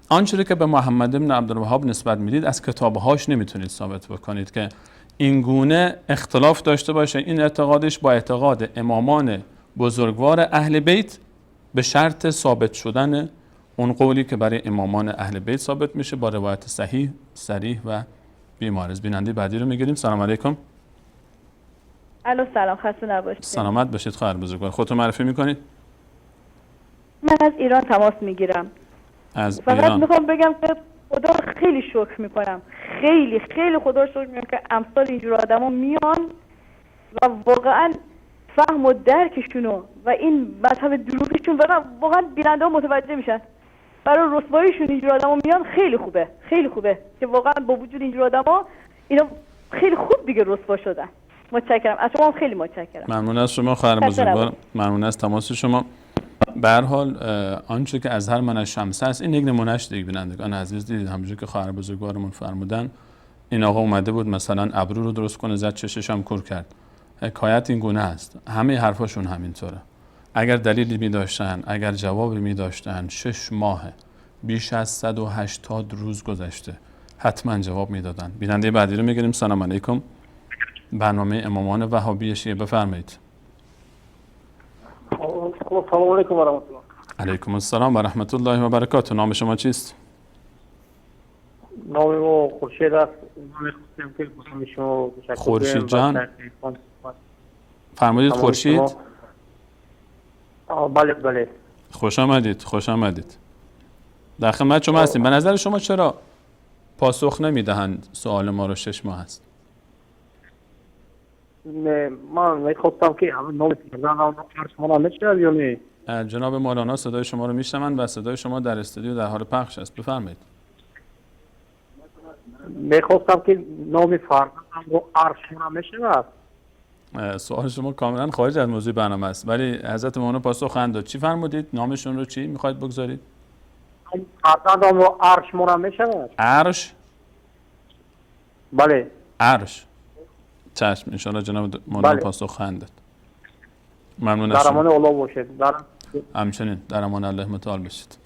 آنچه که به محمد ابن عبدالوهاب نسبت میدید از کتابهاش نمیتونید ثابت بکنید که این گونه اختلاف داشته باشه. این اعتقادش با اعتقاد امامان بزرگوار اهل بیت به شرط ثابت شدن اون قولی که برای امامان اهل بیت ثابت میشه با روایت صحیح، صریح و بی‌معارض. بیننده بعدی رو میگیریم. سلام علیکم. الو سلام، خسته نباشید. سلامت باشید خواهر بزرگوار. خودتون معرفی میکنید؟ من از ایران تماس میگیرم. از فقط ایران. میخوام بگم که خدا رو خیلی شکر میکنم، خیلی خیلی خدا رو شکر میکنم که امثال اینجور آدما میان و واقعا فهم و درکشونو و این مذهب دروغیشون واقعا بیننده ها متوجه میشن. برای رسواییشون اینجور آدما میان، خیلی خوبه، خیلی خوبه که واقعا با وجود اینجور آدما اینا خیلی خوب دیگه رسوا شدن. متشکرم از شما، خیلی متشکرم. ممنون از شما خواهر بزرگوار، ممنون از تماس شما. به هر حال آنچه که از هر من از شمس است، این یک نمونهش دیگه بینندگان عزیز دیدید. همونجوری که خواهر بزرگوارمون فرمودن، این آقا اومده بود مثلا ابرو رو درست کنه، زد چشش هم کور کرد. حکایت این گونه است، همه حرفاشون همینطوره. اگر دلیلی می داشتن، اگر جوابی می داشتن، 6 ماه بیش از 180 روز گذشته حتما جواب میدادن. بیننده بعدی رو میگیریم. سلام علیکم. برنامه امامان وهابی شیعه، بفرمایید. سلام علیکم و رحمت الله. علیکم السلام و رحمت الله و برکاته. نام شما چیست؟ نام ما خورشید است. خورشید جان فرمودید. خورشید؟ بله بله. خوش آمدید، خوش آمدید. در خدمت شما هستیم. به نظر شما چرا پاسخ نمیدهند سوال ما رو 6 ماه است؟ من میخواستم که نام شما نمیشه یا نه؟ جناب مولانا صدای شما رو میشنوند و صدای شما در استودیو در حال پخش است. بفرمایید. میخواستم که نام فرزندم رو عرش نمیشه. سوال شما کاملا خارج از موضوع برنامه است، ولی حضرت مولانا پاسخ خواهند داد. چی فرمودید؟ نامشون رو چی میخواید بگذارید؟ فرزندم رو عرش میشه. عرش؟ بله. عرش. چشم، ان شاء الله جناب مولانا بله. پاسخ خواهند داد. ممنون از در امان شما. الله باشید. همچنین در امان الله متعال بشید.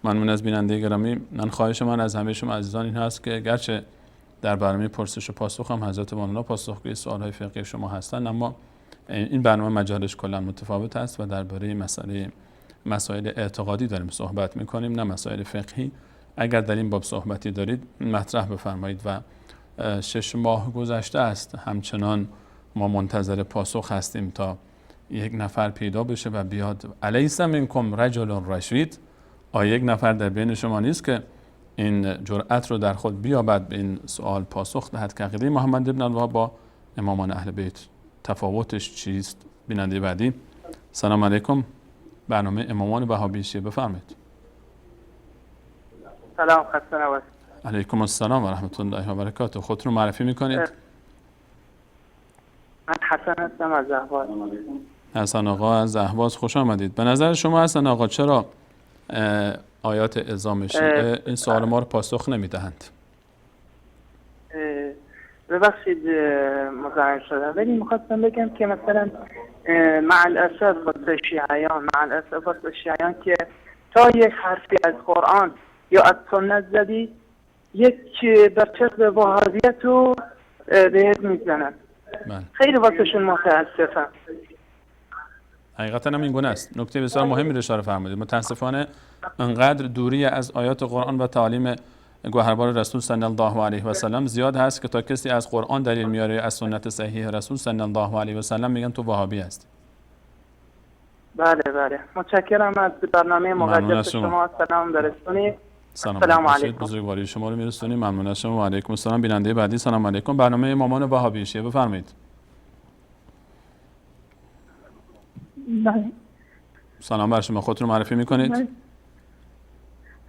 ممنون از بیننده گرامی. من خواهش من از همه شما عزیزان این هست که گرچه در برنامه پرسش و پاسخ هم حضرت مولانا پاسخگوی سوال‌های فقهی شما هستند، اما این برنامه مجالش کلا متفاوت است و درباره مسائل اعتقادی داریم صحبت می‌کنیم، نه مسائل فقهی. اگر در این باب صحبتی دارید مطرح بفرمایید. و 6 ماه گذشته است، همچنان ما منتظر پاسخ هستیم تا یک نفر پیدا بشه و بیاد. الیس منکم رجل رشید؟ آیا یک نفر در بین شما نیست که این جرأت رو در خود بیابد به این سوال پاسخ دهد که عقیده محمد ابن الوهاب با امامان اهل بیت تفاوتش چیست؟ بیننده بعدی. سلام علیکم. برنامه امامان وهابی شیعه، بفرمایید. سلام، خسته نباشید. علیکم السلام و رحمت الله و برکاته. خودتون رو معرفی میکنید؟ من حسن هستم از اهواز. حسن آقا از اهواز، خوش آمدید. به نظر شما حسن آقا چرا آیات اعظام شیعه این سوال ما رو پاسخ نمیدهند؟ ببخشید مزاحم شدم، ولی میخواستم بگم که مثلا مع الاسف واسه شیعیان که تا یک حرفی از قرآن یا از سنت زدی یک برچسب وهابیت رو بهت میزنن. خیلی واسهشون متاسفم. حقیقتا هم این گونه است. نکته بسیار مهمی رو اشاره فرمودید. متاسفانه انقدر دوری از آیات قرآن و تعالیم گوهربار رسول صلی الله علیه و سلم زیاد هست که تا کسی از قرآن دلیل میاره، از سنت صحیح رسول صلی الله علیه و سلم، میگن تو وهابی هستی. بله بله، متشکرم از برنامه مقدس شما. سلام برسونید. سلام علیکم. بزرگواری شما رو میرسونیم. ممنون از شما. و علیکم السلام. بیننده بعدی. سلام علیکم. برنامه امامان وهابی شیعه، بفرمایید. بله. سلام بر شما. خودتون رو معرفی میکنید؟ بله.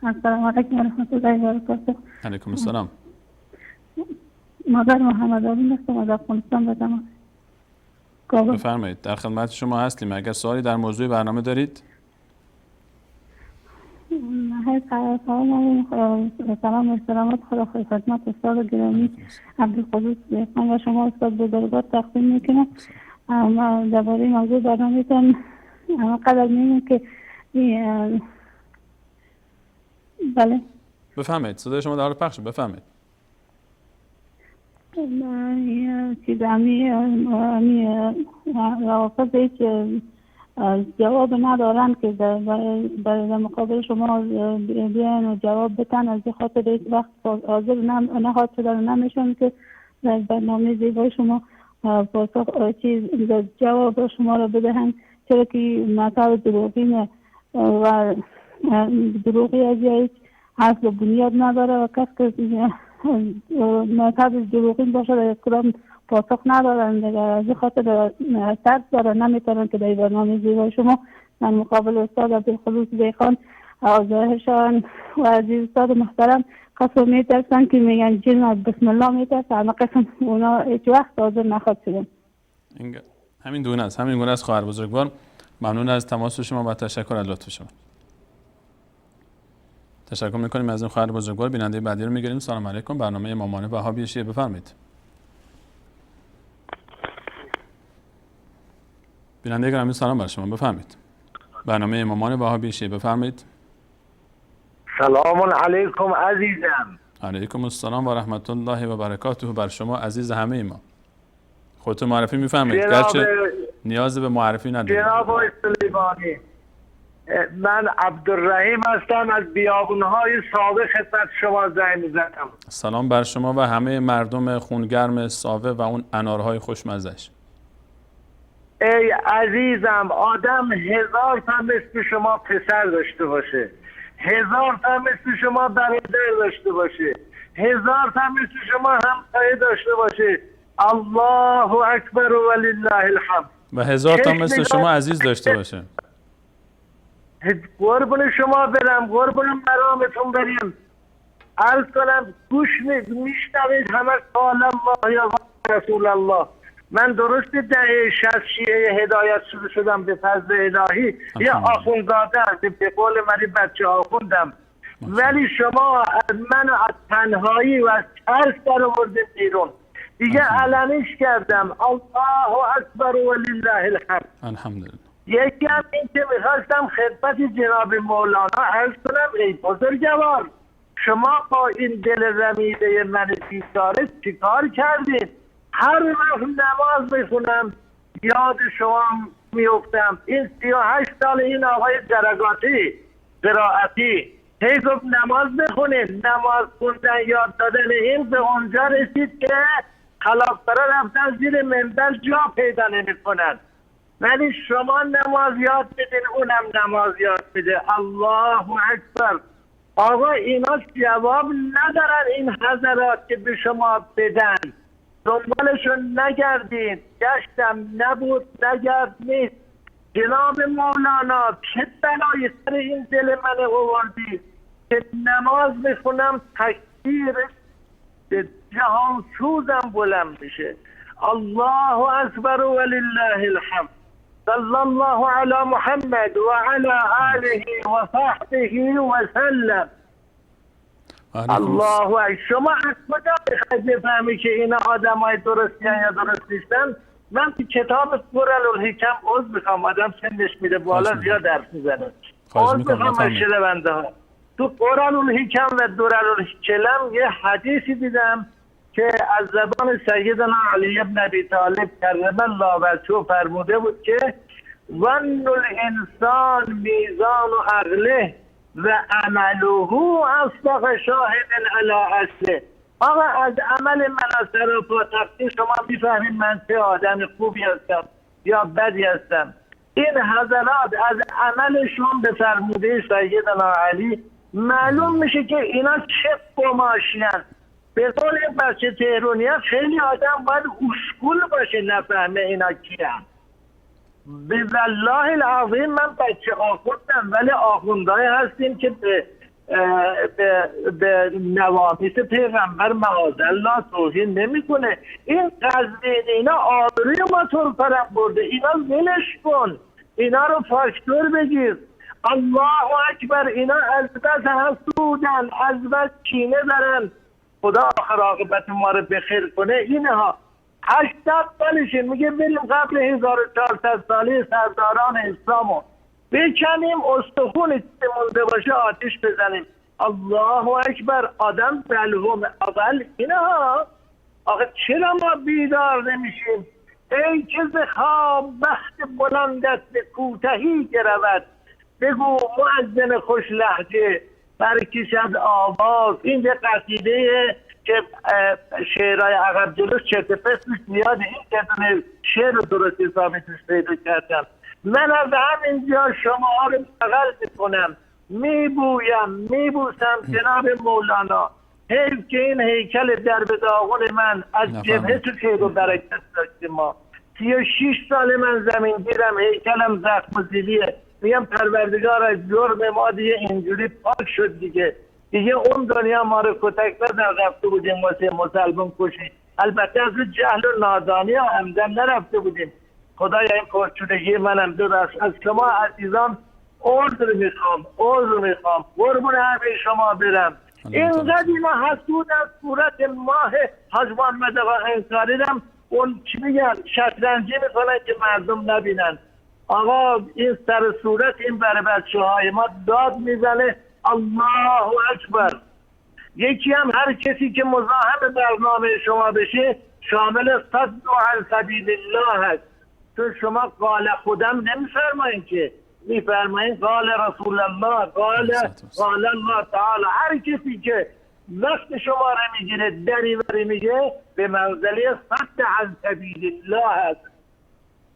السلام علیکم و رحمت الله و برکاته. علیکم السلام. مادر محمد آمین هستم از افغانستان به دماغ. بفرمایید، در خدمت شما هستیم. اگر سوالی در موضوع برنامه دارید؟ سلام و احترامات خدا خدمت استاد گرامی عبدالقدوس دیقان و شما استاد بزرگوار تقدیم میکنم. درباره موضوع برنامه‌تان قدر می‌کنم که بله بفرمایید، صدای شما در حال پخشه، بفرمایید. چیز روافض هیچ جواب ندارن که در مقابل شما بیان و جواب بتن، از خاطر هیچ وقت حاضر نهاد شدن نمیشون که در برنامه زیبای شما پاسخ چیز جواب شما را بدهند، چرا که مطلب دروغین و دروغی از هیچ اصل و بنیاد نداره و کس که مذهب دروغین باشه در کدام پاسخ ندارن دیگه. از این خاطر ترس داره نمیتونن که در برنامه زیبای شما در مقابل استاد عبدالخلوص دیخان آزاهشان و عزیز استاد محترم قسم میترسن که میگن جن بسم الله میترسن، اما قسم اونا هیچ وقت حاضر نخواد شدن. همین گونه است خواهر بزرگوار. ممنون از تماس شما و تشکر از لطف شما. تشکر میکنیم از این خواهر بزرگوار. بیننده بعدی رو میگیریم. سلام علیکم. برنامه امامان وهابی شیعه، بفرمایید. بیننده گرامی سلام بر شما، بفرمایید. برنامه امامان وهابی شیعه، بفرمایید. سلام علیکم عزیزم. علیکم السلام و رحمت الله و برکاته بر شما عزیز همه ما. خودتون معرفی میفرمایید گرچه نیاز به معرفی ندارید. جناب سلیمانی، من عبدالرحیم هستم از بیابونهای ساوه خدمت شما زنگ میزنم. سلام بر شما و همه مردم خونگرم ساوه و اون انارهای خوشمزش. ای عزیزم، آدم 1000 تا مثل شما پسر داشته باشه، 1000 تا مثل شما برادر داشته باشه، 1000 تا مثل شما همسایه داشته باشه. الله اکبر و ولله الحمد. و 1000 تا مثل شما عزیز داشته باشه. قربون شما برم، قربون مرامتون بریم. عرض کنم گوش میشنوید همه قال الله یا رسول الله. من درست دهه 60 شیعه هدایت شدم به فضل الهی، یا آخوندزاده به قول من بچه آخوندم، ولی شما از من از تنهایی و از ترس در آوردید بیرون دیگه. علنیش کردم. الله اکبر و لله الحمد. الحمدلله. یکی هم این که میخواستم خدمت جناب مولانا عرض کنم، ای بزرگوار شما با این دل رمیده من بیچاره چیکار کردید؟ هر وقت نماز میخونم یاد شما میفتم. این 38 سال این آقای درگاتی قرائتی هی گفت نماز بخونید، نماز خوندن یاد دادن این به اونجا رسید که خلافکارا رفتن زیر منبر جا پیدا نمیکنن، ولی شما نماز یاد میدین اونم نماز یاد میده. الله اکبر. آقا اینا جواب ندارن این حضرات که به شما بدن، دنبالشون نگردین. گشتم نبود نگرد نیست. جناب مولانا چه بلایی سر این دل من آوردی که نماز میخونم تکبیر جهان سوزم بلند میشه. الله اکبر و لله الحمد. صلی الله علی محمد و علی آله و صحبه و سلم. الله اکبر. شما از کجا بخواید بفهمی که اینا آدم های درستی یا درست نیستن؟ من تو کتاب قرآن‌الحکم عضو میخوام، آدم سنش میره بالا زیاد درس میزنه، عضو میخوام از شنونده ها. تو قرآن‌الحکم و دورالکلم یه حدیثی دیدم که از زبان سیدنا علی ابن ابی طالب کرم الله وجهه فرموده بود که ظن الانسان میزان و عقله و عمله اصدق شاهد علی اصله. آقا از عمل من از طرف و تقدیر شما میفهمید من چه آدم خوبی هستم یا بدی هستم. این حضرات از عملشون به فرموده سیدنا علی معلوم میشه که اینا چه قماشی هست. به قول بچه تهرونی ها خیلی آدم باید اسکول باشه نفهمه اینا کی هم. به والله العظیم من بچه آخوندم، ولی آخوندهای هستیم که به نوامیس پیغمبر معاذالله توهین نمیکنه. این قضیه اینا آبروی ما طور فرم برده. اینا ولش کن، اینا رو فاکتور بگیر. الله اکبر. اینا از بس حسودن، از بس کینه دارن. خدا آخر عاقبت ما رو بخیر کنه. اینها 80 سالشه میگه بریم قبل 1400 سالی سرداران اسلامو بکنیم، استخون چیزی مونده باشه آتیش بزنیم. الله اکبر. آدم بلهم اول اینها. آخه چرا ما بیدار نمیشیم؟ ای که ز خواب بخت بلندت به کوتهی گرود، بگو مؤذن خوش لهجه برکشد آواز. این یه قصیده که شعرهای عقب جلوش چرت پرت زیاده. این که شعر درست حسابی توش پیدا کردم. من از همینجا شما رو بغل میکنم، میبوسم جناب مولانا. حیف که این هیکل در به داغون من از جبهه تو خیر و برکت داشته. ما 36 سال من زمین گیرم، هیکلم زخم و زیلیه. میگم پروردگار از جرم ما دیگه اینجوری پاک شد دیگه اون دنیا ما رو کتک بزن رفته بودیم واسه مسلمان کشی. البته از اون جهل و نادانی و همدن نرفته بودیم. خدایا این پرچونگی منم درست از شما عزیزان عذر میخوام قربون همه شما برم. اینقدر اینا حسود از صورت ماه حاج محمد آقا انصاری دم اون چی میگن شطرنجی میکنن که مردم نبینن. آقا این سر صورت این برای بچه های ما داد میزنه الله اکبر. یکی هم هر کسی که مزاحم برنامه شما بشه شامل صد عن سبیل الله هست. تو شما قال خودم نمیفرمایین که میفرمایین قال رسول الله قال الله تعالی. هر کسی که وقت شما را میگیره دریوری میگه به منزله صد عن سبیل الله هست.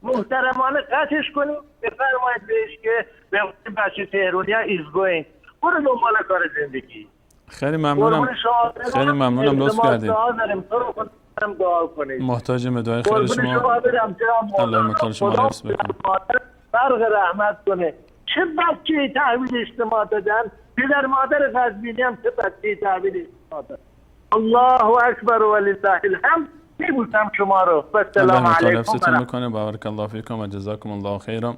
محترمانه قطعش کنیم بفرمایید بهش که به بچه تهرونیا ایز گوین برو دنبال کار زندگی. خیلی ممنونم لطف کردید. محتاج دعای خیر شما. الله مطال شما رو حفظ بکنه. فرق رحمت کنه. چه بچه‌ای تحویل اجتماع دادن؟ پدر مادر غزبینی هم چه بچه‌ای تحویل اجتماع دادن. الله اکبر و لله الحمد. میبوسم شما رو. السلام علیکم. حفظتون میکنه. بارک الله فیکم و جزاکم الله خیرا.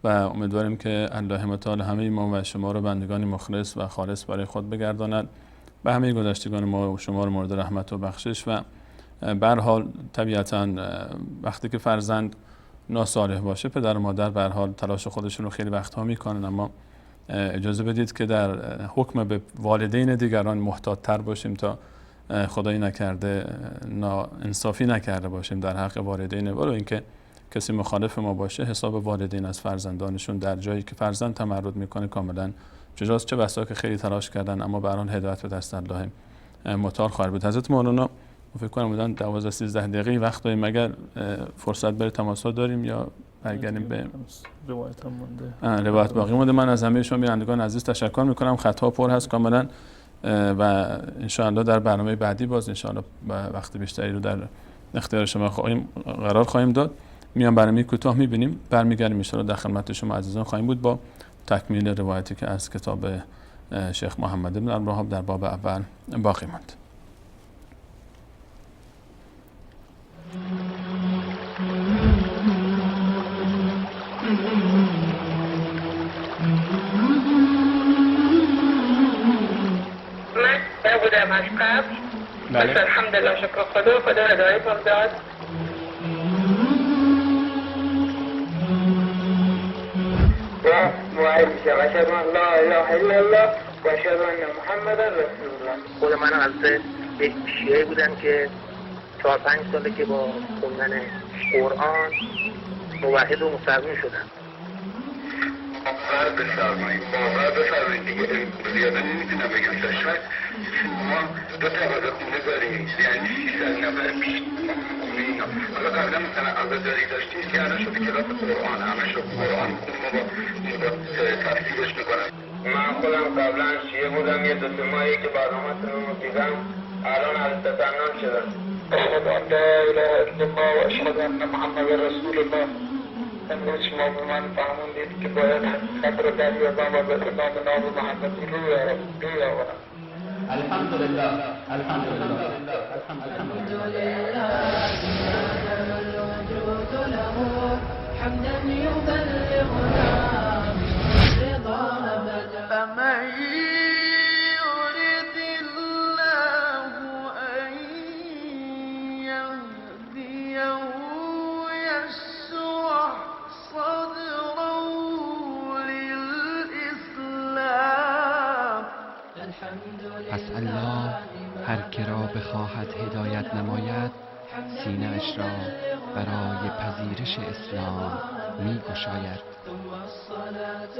و امیدواریم که الله متعال همه ما و شما رو بندگانی مخلص و خالص برای خود بگرداند و همه گذشتگان ما و شما رو مورد رحمت و بخشش. و به هر حال طبیعتاً وقتی که فرزند ناصالح باشه پدر و مادر به هر حال تلاش خودشون رو خیلی وقتها میکنن، اما اجازه بدید که در حکم به والدین دیگران محتاط تر باشیم تا خدایی نکرده انصافی نکرده باشیم در حق والدین. ولو اینکه کسی مخالف ما باشه حساب والدین از فرزندانشون در جایی که فرزند تمرد میکنه کاملا جزاست. چه بسا که خیلی تلاش کردن اما به هر حال هدایت به دست الله متعال خواهد بود. حضرت مولانا فکر کنم بودن 12-13 دقیقه وقت داریم، مگر فرصت برای تماسات داریم یا برگردیم به روایت هم مونده؟ روایت باقی مونده. من از همه شما بینندگان عزیز تشکر میکنم. خطا پر هست کاملا و انشاءالله در برنامه بعدی باز انشاءالله وقت بیشتری رو در اختیار شما قرار خواهیم داد. میان برنامه کوتاه میبینیم، برمیگردیم انشاءالله در خدمت شما عزیزان خواهیم بود با تکمیل روایتی که از کتاب شیخ محمد بن عبدالوهاب در باب اول باقی ماند. من بودم از قبل بس الحمدلله شکر خدا هدایت هم داد. و موعد میشه اشهد ان لا اله الا الله و اشهد ان محمد رسول الله. خود من از یک شیعه بودم که 4-5 ساله که با خوندن قرآن موحد و مسلمان شدم. باور بفرمایید دیگه زیاده نمیتونم بگم. شاید ما 2 طبقه خونه داریم، یعنی 300 نفر پیش خونه اینا. حالا قبلا مثلا عزاداری داشتیم که الان شده کلاس قرآن، همه شد قرآن خون با تفسیرش میکنن. من خودم قبلا شیعه بودم، یه 2-3 ماهی که برنامه‌تون رو دیدم الان از تسنن شدم. اشهد ان لا اله الا الله و اشهد ان محمد رسول الله. امروز شما به من فهموندید که باید حقیقت رو دریابم و به نام محمد رو بیاورم. الحمدلله الحمدلله الحمدلله الوجود له حمدا يبلغنا رضا ابدا. فمن يريد الله ان يهديه يشرح صدره للإسلام. پس الله هر که را بخواهد هدایت نماید سینه اش را برای پذیرش اسلام می گشاید. ثم الصلاة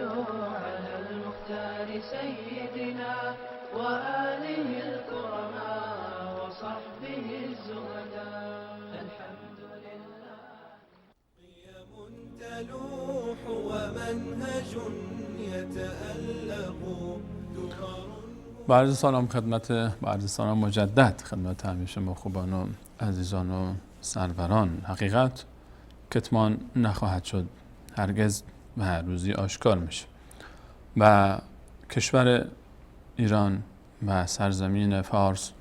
على المختار سيدنا وآله الكرماء وصحبه الزهداء. الحمد لله. تلوح ومنهج يتألق با عرض سلام خدمت مجدد خدمت همیشه ما خوبان و عزیزان و سروران. حقیقت کتمان نخواهد شد، هرگز و هر روزی آشکار میشه و کشور ایران و سرزمین فارس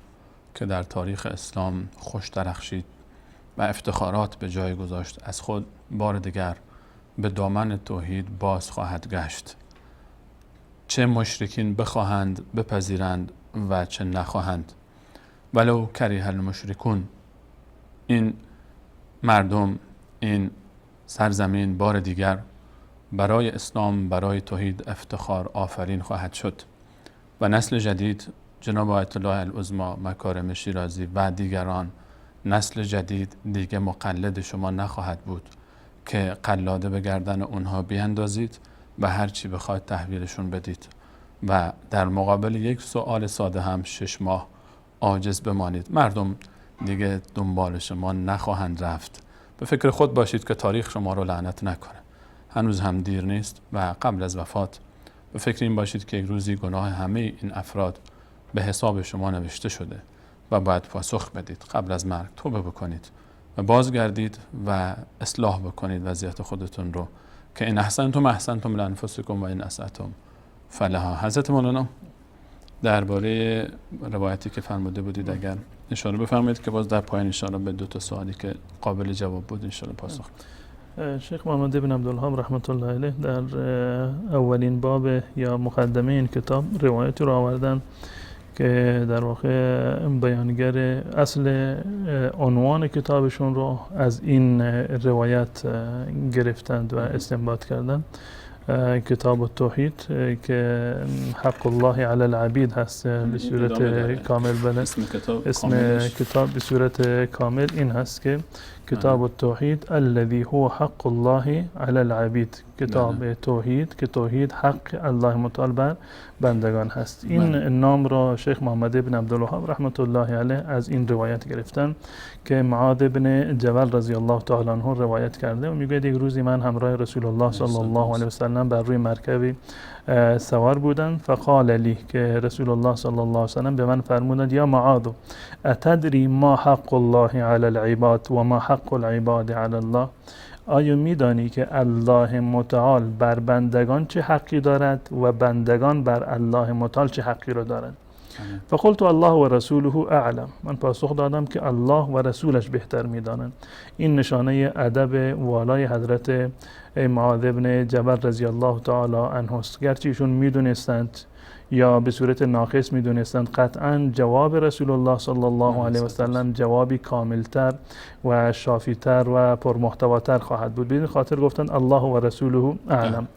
که در تاریخ اسلام خوش درخشید و افتخارات به جای گذاشت، از خود بار دیگر به دامن توحید باز خواهد گشت، چه مشرکین بخواهند بپذیرند و چه نخواهند. ولو کریه المشرکون، این مردم، این سرزمین بار دیگر برای اسلام، برای توحید افتخار آفرین خواهد شد و نسل جدید، جناب آیت الله العظما مکارم شیرازی و دیگران، نسل جدید دیگه مقلد شما نخواهد بود که قلاده به گردن اونها بیاندازید و هر چی بخواید تحویلشون بدید و در مقابل یک سوال ساده هم 6 ماه عاجز بمانید. مردم دیگه دنبال شما نخواهند رفت. به فکر خود باشید که تاریخ شما رو لعنت نکنه. هنوز هم دیر نیست و قبل از وفات به فکر این باشید که یک روزی گناه همه این افراد به حساب شما نوشته شده و باید پاسخ بدید. قبل از مرگ توبه بکنید و بازگردید و اصلاح بکنید وضعیت خودتون رو که این احسنتم احسنتم لانفسکم و این اسأتم فلها. حضرت مولانا درباره روایتی که فرموده بودید اگر اشاره بفرمایید که باز در پایان اشاره به 2 سوالی که قابل جواب بود انشاءالله پاسخ. شیخ محمد بن عبدالوهاب رحمت الله علیه در اولین باب یا مقدمه این کتاب روایتی رو آوردن که در واقع بیانگر اصل عنوان کتابشون رو از این روایت گرفتند و استنباط کردند. کتاب التوحید که حق الله علی العبید هست به صورت کامل. بله، اسم کتاب به صورت کامل این هست که کتاب التوحید الذی هو حق الله علی العبید، کتاب توحید که توحید حق الله متعال بر بندگان هست. این نام را شیخ محمد بن عبدالوهاب رحمت الله علیه از این روایت گرفتن که معاذ بن جبل رضی الله تعالی عنه روایت کرده و میگه یک روزی من همراه رسول الله صلی الله علیه و سلم بر روی مرکبی سوار بودم، فقال لی که رسول الله صلی الله علیه و سلم به من فرمودند یا معاذ اتدری ما حق الله علی العباد و ما حق العباد علی الله، آیا میدانی که الله متعال بر بندگان چه حقی دارد و بندگان بر الله متعال چه حقی را دارند؟ فقلت الله و رسوله اعلم، من پاسخ دادم که الله و رسولش بهتر میدانند. این نشانه ادب والای حضرت معاذ بن جبل رضی الله تعالی عنه است. گرچه ایشون میدونستند یا به صورت ناقص میدونستند، قطعا جواب رسول الله صلی الله علیه و سلم جوابی کاملتر و شافیتر و پرمحتواتر خواهد بود. به این خاطر گفتند الله و رسوله اعلم.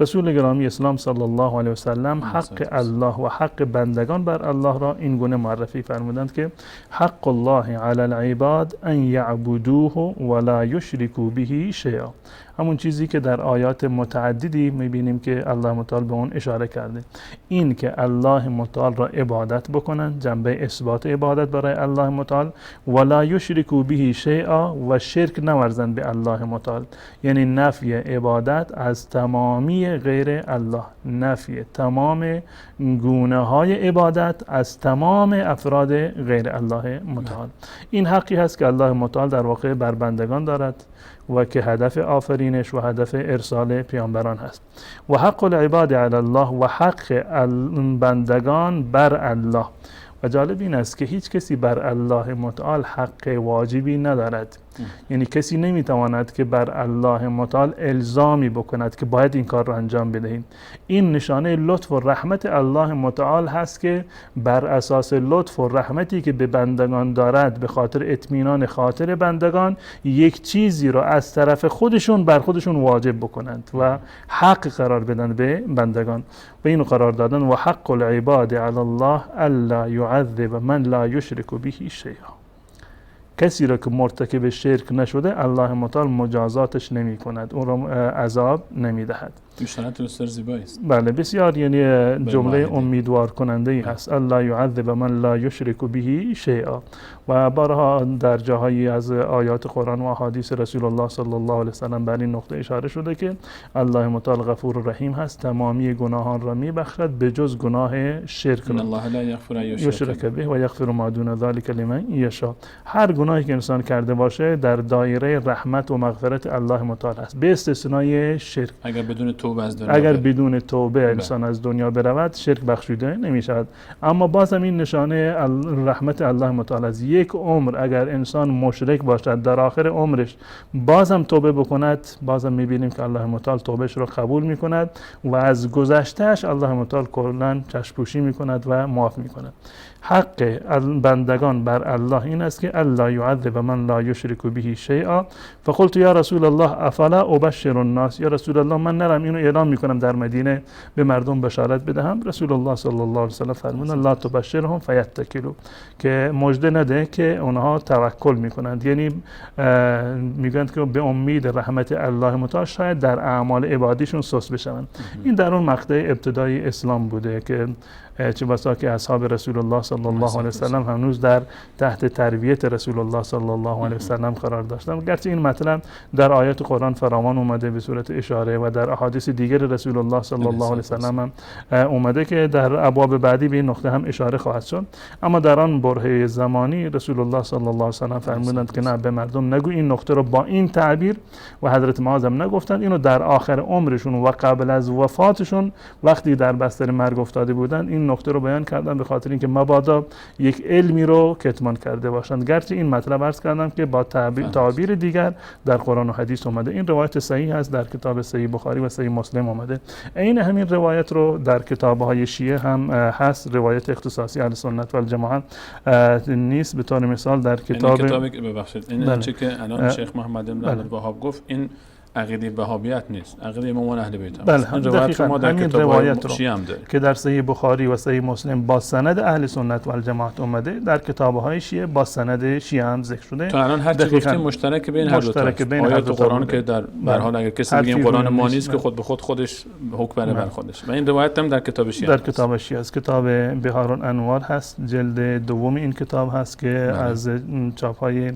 رسول گرامی اسلام صلی الله علیه و سلم حق الله و حق بندگان بر الله را این گونه معرفی فرمودند که حق الله علی العباد ان یعبدوه ولا یشرکوا به شیئا، همون چیزی که در آیات متعددی میبینیم که الله متعال به اون اشاره کرده، این که الله متعال را عبادت بکنند، جنبه اثبات عبادت برای الله متعال، ولا یشرکوا به شیئا و شرک نورزند به الله متعال، یعنی نفی عبادت از تمامی غیر الله، نفی تمام گونه های عبادت از تمام افراد غیر الله متعال. این حقی هست که الله متعال در واقع بر بندگان دارد و که هدف آفرینش و هدف ارسال پیامبران هست. و حق العباد علی الله و حق بندگان بر الله. و جالب این است که هیچ کسی بر الله متعال حق واجبی ندارد، یعنی کسی نمیتواند که بر الله متعال الزامی بکند که باید این کار را انجام بدهید. این نشانه لطف و رحمت الله متعال هست که بر اساس لطف و رحمتی که به بندگان دارد، به خاطر اطمینان خاطر بندگان، یک چیزی را از طرف خودشون بر خودشون واجب بکنند و حق قرار بدن به بندگان و اینو قرار دادن و حق العباد علی الله الا یعذب من لا یشرک به شیئا. کسی را که مرتکب شرک نشده الله متعال مجازاتش نمی کند، اون را عذاب نمی دهد. اشارت بسیار زیبایی است. بله بسیار، یعنی جمله واحده. امیدوار کننده ای هست. الله یعذب من لا یشرک به شیئا. و بارها در جاهایی از آیات قرآن و احادیث رسول الله صلی الله علیه وسلم بر این نقطه اشاره شده که الله متعال غفور رحیم هست، تمامی گناهان را میبخشد به جز گناه شرک ان را. الله لا یغفر ان یشرک به و یغفر ما دون ذلک لمن یشاء. هر گناهی که انسان کرده باشه در دایره رحمت و مغفرت الله متعال است، به استثنای شرک. اگر بدون توبه از دنیا اگر بره. بدون توبه انسان از دنیا برود شرک بخشوده نمیشود. اما بازم این نشانه رحمت الله متعال است. یک عمر اگر انسان مشرک باشد در آخر عمرش بازم توبه بکند، بازم میبینیم که الله متعال توبهش را قبول میکند و از گذشتهش الله متعال کلا چشم‌پوشی میکند و معاف میکند. حق بندگان بر الله این است که الله یعذب من لا یشرک به شیئا. فقلت یا رسول الله افلا ابشر الناس. یا رسول الله من نرم اینو اعلام میکنم در مدینه به مردم بشارت بدهم؟ رسول الله صلی الله علیه و سلم فرمودند لا تبشرهم فیتکلوا، که مژده نده که اونها توکل میکنند، یعنی میگن که به امید رحمت الله متعال شاید در اعمال عبادیشون سست بشوند. این در اون مقطع ابتدای اسلام بوده که چه بسا که اصحاب رسول الله صلی الله علیه و سلم هنوز در تحت تربیت رسول الله صلی الله علیه و سلم قرار داشتند. گرچه این مطلب در آیات قرآن فراوان اومده به صورت اشاره و در احادیث دیگر رسول الله صلی الله علیه و سلم هم اومده که در ابواب بعدی به این نقطه هم اشاره خواهد شد. اما در آن برهه زمانی رسول الله صلی الله علیه و سلم فرمودند که نه، به مردم نگو این نقطه رو با این تعبیر، و حضرت معاذ هم نگفتند، اینو در آخر عمرشون و قبل از وفاتشون وقتی در بستر مرگ افتاده بودند این نقطه رو بیان کردن، به خاطر اینکه مبادا یک علمی رو کتمان کرده باشند. گرچه این مطلب عرض کردم که با تعبیر دیگر در قرآن و حدیث اومده. این روایت صحیح است، در کتاب صحیح بخاری و صحیح مسلم اومده. این همین روایت رو در کتاب‌های شیعه هم هست، روایت اختصاصی اهل سنت و الجماعت نیست. به طور مثال در کتابی که ببخشید این چیزی که الان شیخ محمد بن عبدالوهاب گفت این عقیده وهابیت نیست، عقیده امامان اهل بیت است. بله، روایت ما در همین کتاب روایت شیعه هم داره که در صحیح بخاری و صحیح مسلم با سند اهل سنت و الجماعت اومده، در کتاب‌های شیعه با سند شیعه هم ذکر شده. تو الان هر چی گفتیم مشترک بین هر دو تا آیات قرآن که در به هر حال اگر کسی بگه قرآن ما نیست که خود به خودش حکم بر خودش، و این روایت هم در کتاب شیعه در کتاب شیعه است. کتاب بهار الانوار هست، جلد دوم این کتاب هست که از چاپ‌های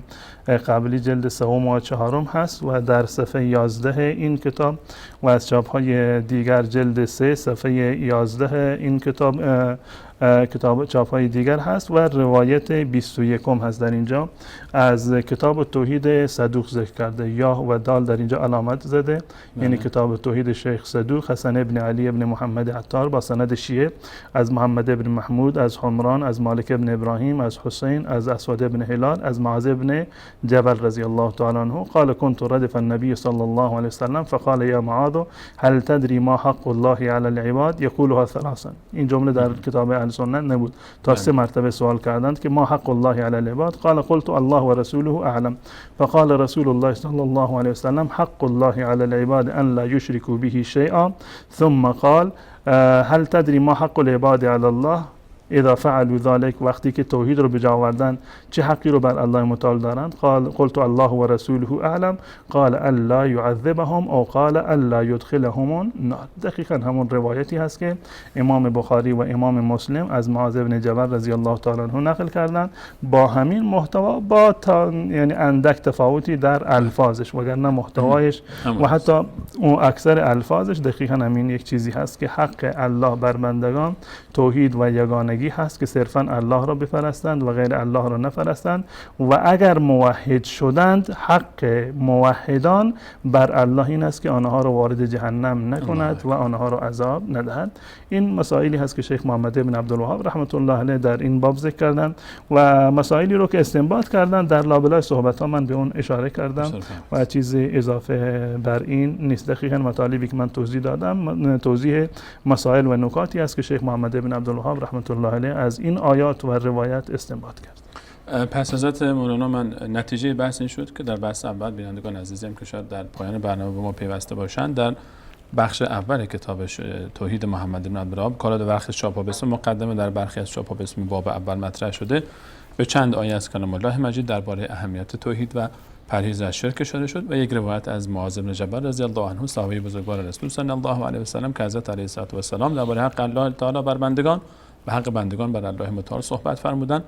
قبلی جلد سوم و چهارم هست و در صفحه 11 این کتاب، و از چاپ‌های دیگر جلد 3 صفحه 11 این کتاب چاپ‌های دیگر هست، و روایت 21 هست در اینجا از کتاب توحید صدوق ذکر کرده، یا و دال در اینجا علامت زده، یعنی کتاب توحید شیخ صدوق حسن ابن علی ابن محمد عطار با سند شیعه از محمد ابن محمود، از حمران، از مالک ابن ابراهیم، از حسین، از اسود ابن هلال، از معاذ ابن جبل رضی الله تعالی عنه قال كنت ردف النبي صلى الله عليه وسلم فقال يا معاذ هل تدري ما حق الله على العباد يقولها ثلاثا. این جمله در کتاب اهل سنت نبود، تا 3 مرتبه سوال کردند که ما حق الله على العباد، قال قلت الله ورسوله اعلم، فقال رسول الله صلى الله عليه وسلم حق الله على العباد ان لا يشركوا به شيئا، ثم قال هل تدري ما حق العباد على الله اذا فعلوا ذلك، وقتی که توحید رو به جا آوردن چه حقی رو بر الله متعال دارند؟ قلت الله و رسوله اعلم، قال الا يعذبهم او قال الا يدخلهم النار. دقیقاً همون روایتی هست که امام بخاری و امام مسلم از معاذ بن جبل رضی الله تعالی عنه نقل کردند، با همین محتوا، با یعنی اندک تفاوتی در الفاظش، وگرنه محتوایش و حتی اون اکثر الفاظش دقیقاً همین یک چیزی هست که حق الله بر بندگان توحید و یگانگی هست که صرفاً الله را بپرستند و غیر الله را نپرستند، و اگر موحد شدند حق موحدان بر الله این است که آنها را وارد جهنم نکند و آنها را عذاب ندهد. این مسائلی هست که شیخ محمد بن عبدالوهاب رحمت الله علیه در این باب ذکر کردند و مسائلی رو که استنباط کردند در لابلای صحبت‌ها من به اون اشاره کردم و چیز اضافه بر این نیست. دقیقاً مطالبی که من توضیح دادم توضیح مسائل و نکاتی است که شیخ محمد بن عبدالوهاب رحمت الله علیه از این آیات و روایت استنباط کرد. پس حضرت مولانا من نتیجه بحث این شد که در بحث اول بینندگان عزیزم که شاید در پایان برنامه به ما پیوسته باشند، در بخش اول کتاب توحید محمد بن عبدالوهاب که در بخش چاپ به اسم مقدمه در برخی از چاپ به اسم باب اول مطرح شده، به چند آیه از کلام الله مجید درباره اهمیت توحید و پرهیز از شرک اشاره شد و یک روایت از معاذ بن جبل رضی الله عنه صحابی بزرگوار رسول صلی الله علیه و سلم که حضرت علیه الصلوة و السلام درباره حق الله تعالی بر بندگان و حق بندگان بر الله متعال صحبت فرمودند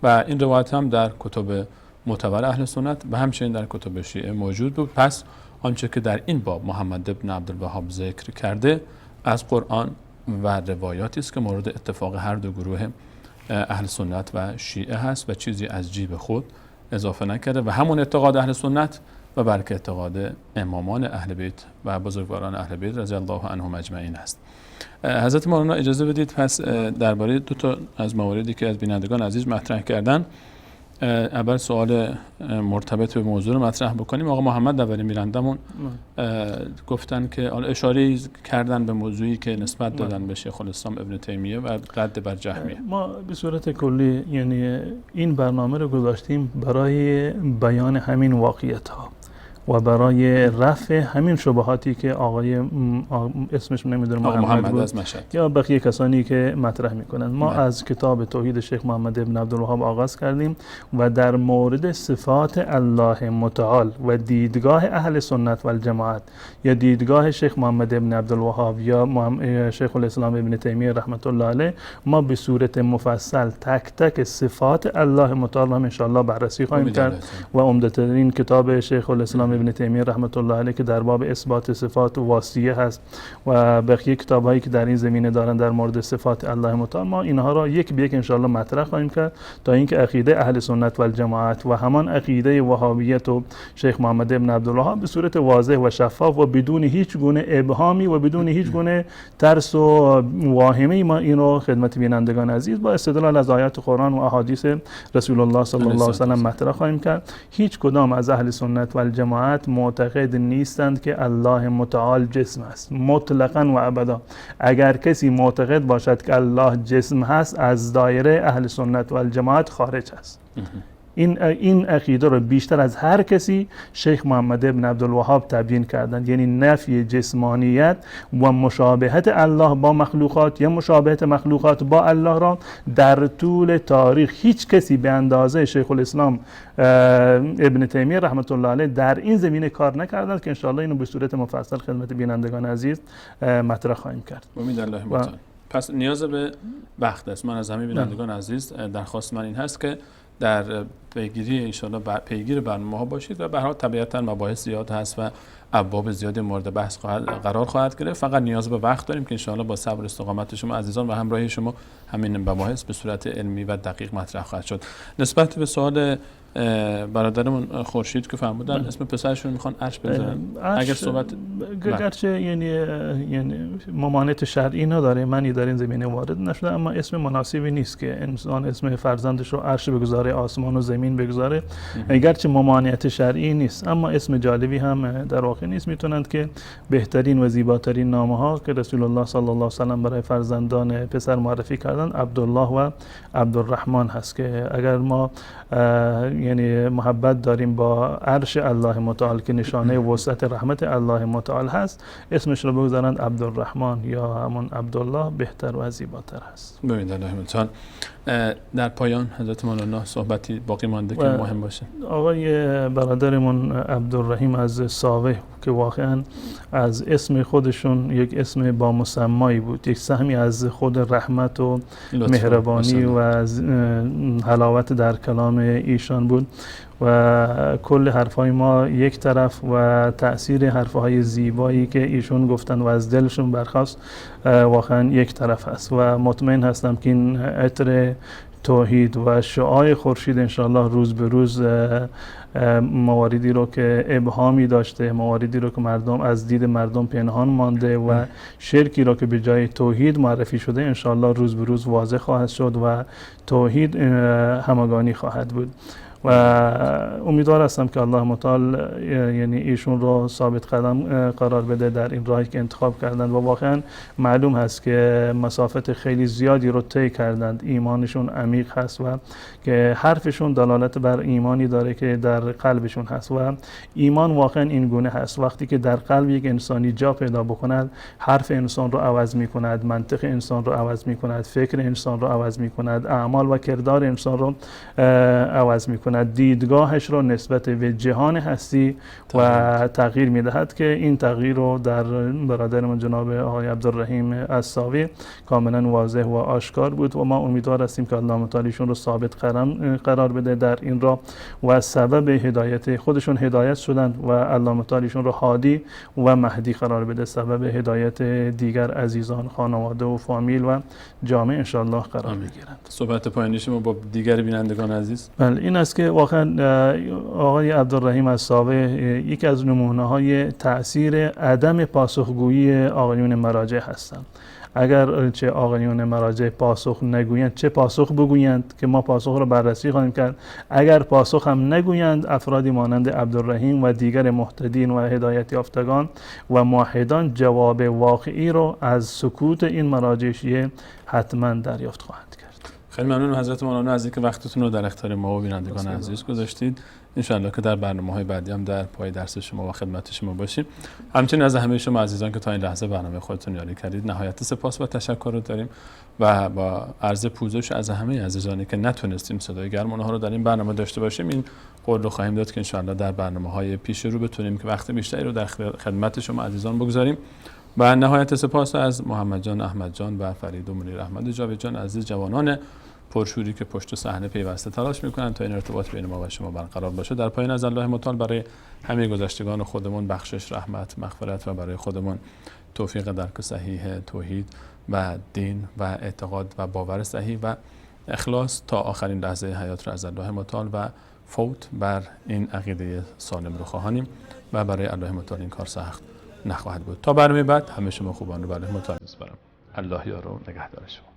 و این روایت هم در کتب معتبر اهل سنت و همچنین در کتب شیعه موجود بود. پس آنچه که در این باب محمد بن عبدالوهاب ذکر کرده از قرآن و روایاتی است که مورد اتفاق هر دو گروه اهل سنت و شیعه هست و چیزی از جیب خود اضافه نکرده و همون اعتقاد اهل سنت و برکه اعتقاد امامان اهل بیت و بزرگواران اهل بیت رضی الله عنهم اجمعین است. حضرت مولانا اجازه بدید پس درباره دو تا از مواردی که از بینندگان عزیز مطرح کردن اول سوال مرتبط به موضوع رو مطرح بکنیم. آقا محمد اولی میرندمون گفتن که اشاره کردن به موضوعی که نسبت دادن به شیخ الاسلام ابن تیمیه و رد بر جهمیه. ما به صورت کلی یعنی این برنامه رو گذاشتیم برای بیان همین واقعیت ها و برای رفع همین شبهاتی که آقای اسمش نمیدونم محمد بود از مشهد یا بقیه کسانی که مطرح میکنن. ما از کتاب توحید شیخ محمد ابن عبدالوهاب آغاز کردیم و در مورد صفات الله متعال و دیدگاه اهل سنت و الجماعت یا دیدگاه شیخ محمد ابن عبدالوهاب یا شیخ الاسلام ابن تیمیه رحمت الله علیه ما به صورت مفصل تک تک صفات الله متعال هم ان شاء الله بررسی خواهیم کرد و عمده‌ترین کتاب شیخ الاسلام ابن تیمیه رحمت الله علیه که در باب اثبات صفات واسطیه هست و بقیه کتاب‌هایی که در این زمینه دارن در مورد صفات الله متعال ما اینها را یک به یک ان شاء الله مطرح خواهیم کرد تا اینکه عقیده اهل سنت و الجماعت و همان عقیده وهابیت و شیخ محمد ابن عبدالوهاب به صورت واضح و شفاف و بدون هیچ گونه ابهامی و بدون هیچ گونه ترس و واهمه ما این رو خدمت بینندگان عزیز با استدلال از آیات قرآن و احادیث رسول الله صلی الله علیه و سلم مطرح خواهیم کرد. هیچ کدام از اهل سنت و الجماعت معتقد نیستند که الله متعال جسم است مطلقاً و ابدا. اگر کسی معتقد باشد که الله جسم هست از دایره اهل سنت و الجماعت خارج است. این عقیده رو بیشتر از هر کسی شیخ محمد ابن عبدالوهاب تبیین کردند، یعنی نفی جسمانیت و مشابهت الله با مخلوقات یا مشابهت مخلوقات با الله را در طول تاریخ هیچ کسی به اندازه شیخ الاسلام ابن تیمیه رحمت الله علیه در این زمینه کار نکردند که انشاءالله اینو به صورت مفصل خدمت بینندگان عزیز مطرح خواهیم کرد. امید الله متعال. پس نیاز به وقت است. من از همه بینندگان عزیز درخواست من این هست که در پیگیری انشاءالله پیگیر برنامه ها باشید و به هر حال طبیعتاً مباحث زیاد هست و ابواب زیادی مورد بحث قرار خواهد گرفت. فقط نیاز به وقت داریم که انشاءالله با صبر و استقامت شما عزیزان و همراهی شما همین مباحث به صورت علمی و دقیق مطرح خواهد شد. نسبت به سوال برادرمون خورشید که فرمودن اسم پسرشون میخوان عرش بذارن اگر صحبت گرچه یعنی ممانعت شرعی نداره، منی در این زمینه وارد نشده، اما اسم مناسبی نیست که انسان اسم فرزندش رو عرش بگذاره، آسمان و زمین بگذاره. گرچه ممانعت شرعی نیست اما اسم جالبی هم در واقع نیست. میتونند که بهترین و زیباترین نامه ها که رسول الله صلی الله علیه و سلم برای فرزندان پسر معرفی کردن عبدالله و عبدالرحمن هست که اگر ما یعنی محبت داریم با عرش الله متعال که نشانه وسعت رحمت الله متعال هست، اسمش رو بگذارند عبدالرحمن یا همون عبدالله بهتر و زیباتر هست. ببینید الله متعال. در پایان حضرت مولانا صحبتی باقی مانده که مهم باشه. آقای برادرمون عبدالرحیم از ساوه که واقعا از اسم خودشون یک اسم با مسمایی بود، یک سهمی از خود رحمت و مهربانی و حلاوت در کلام ایشان بود و کل حرفای ما یک طرف و تأثیر حرفهای زیبایی که ایشون گفتن و از دلشون برخاست واقعا یک طرف هست و مطمئن هستم که این عطر توحید و شعاع خورشید انشاءالله روز به روز مواردی رو که ابهامی داشته، مواردی رو که مردم از دید مردم پنهان مانده و شرکی رو که به جای توحید معرفی شده انشاءالله روز به روز واضح خواهد شد و توحید همگانی خواهد بود و امیدوار هستم که الله متعال یعنی ایشون رو ثابت قدم قرار بده در این راهی که انتخاب کردند و واقعا معلوم هست که مسافت خیلی زیادی رو طی کردند، ایمانشون عمیق هست و که حرفشون دلالت بر ایمانی داره که در قلبشون هست و ایمان واقعا این گونه هست، وقتی که در قلب یک انسانی جا پیدا بکند حرف انسان رو عوض می کند، منطق انسان رو عوض می کند، فکر انسان رو عوض می کند، اعمال و کردار انسان رو عوض می کند میکند، دیدگاهش را نسبت به جهان هستی و تغییر میدهد که این تغییر رو در برادرمون جناب آقای عبدالرحیم الساوی کاملا واضح و آشکار بود و ما امیدوار هستیم که الله تعالی ایشون رو ثابت قرار بده در این راه و سبب هدایت خودشون هدایت شدند و الله تعالی ایشون رو هادی و مهدی قرار بده، سبب هدایت دیگر عزیزان، خانواده و فامیل و جامعه ان شاء الله قرار بگیرند. صحبت پایانی شما با دیگر بینندگان عزیز. بله، این است که واقعا آقای عبدالرحیم الساوی یکی از نمونه‌های تأثیر عدم پاسخگویی آقایون مراجع هستند. اگر چه آقایون مراجع پاسخ نگویند چه پاسخ بگویند که ما پاسخ را بررسی خواهیم کرد. اگر پاسخ هم نگویند افرادی مانند عبدالرحیم و دیگر مهتدین و هدایت یافتگان و موحدان جواب واقعی رو از سکوت این مراجع شیعه حتما دریافت خواهند کرد. خیلی ممنون حضرت مولانا از اینکه وقتتون رو در اختیار ما و بینندگان عزیز گذاشتید. انشاءالله که در برنامه‌های بعدی هم در پای درس شما و خدمت شما باشیم. همچنین از همه شما عزیزان که تا این لحظه برنامه خودتون یاری کردید نهایت سپاس و تشکر رو داریم و با عرض پوزش از همه عزیزانی که نتونستیم صدای گرم اونها رو در این برنامه داشته باشیم، این قول رو خواهیم داد که انشاءالله در برنامه‌های پیش رو بتونیم که وقت بیشتری رو در خدمت شما عزیزان بگذاریم. و نهایت سپاس از محمد جان، احمد جان و فرید و منیر احمد جاوید جان عزیز، جوانان پرشوری که پشت صحنه پیوسته تلاش میکنن تا این ارتباط بین ما و شما برقرار باشه. در پایان از الله متعال برای همه گذشتگان خودمون بخشش، رحمت، مغفرت و برای خودمون توفیق درک صحیح توحید و دین و اعتقاد و باور صحیح و اخلاص تا آخرین لحظه حیات را از الله متعال و فوت بر این عقیده سالم رو خواهانیم و برای الله متعال این کار سخت نخواهد بود. تا برنامه بعد همه شما خوبان رو به الله متعال میسپارم. الله یار و نگهدار شما.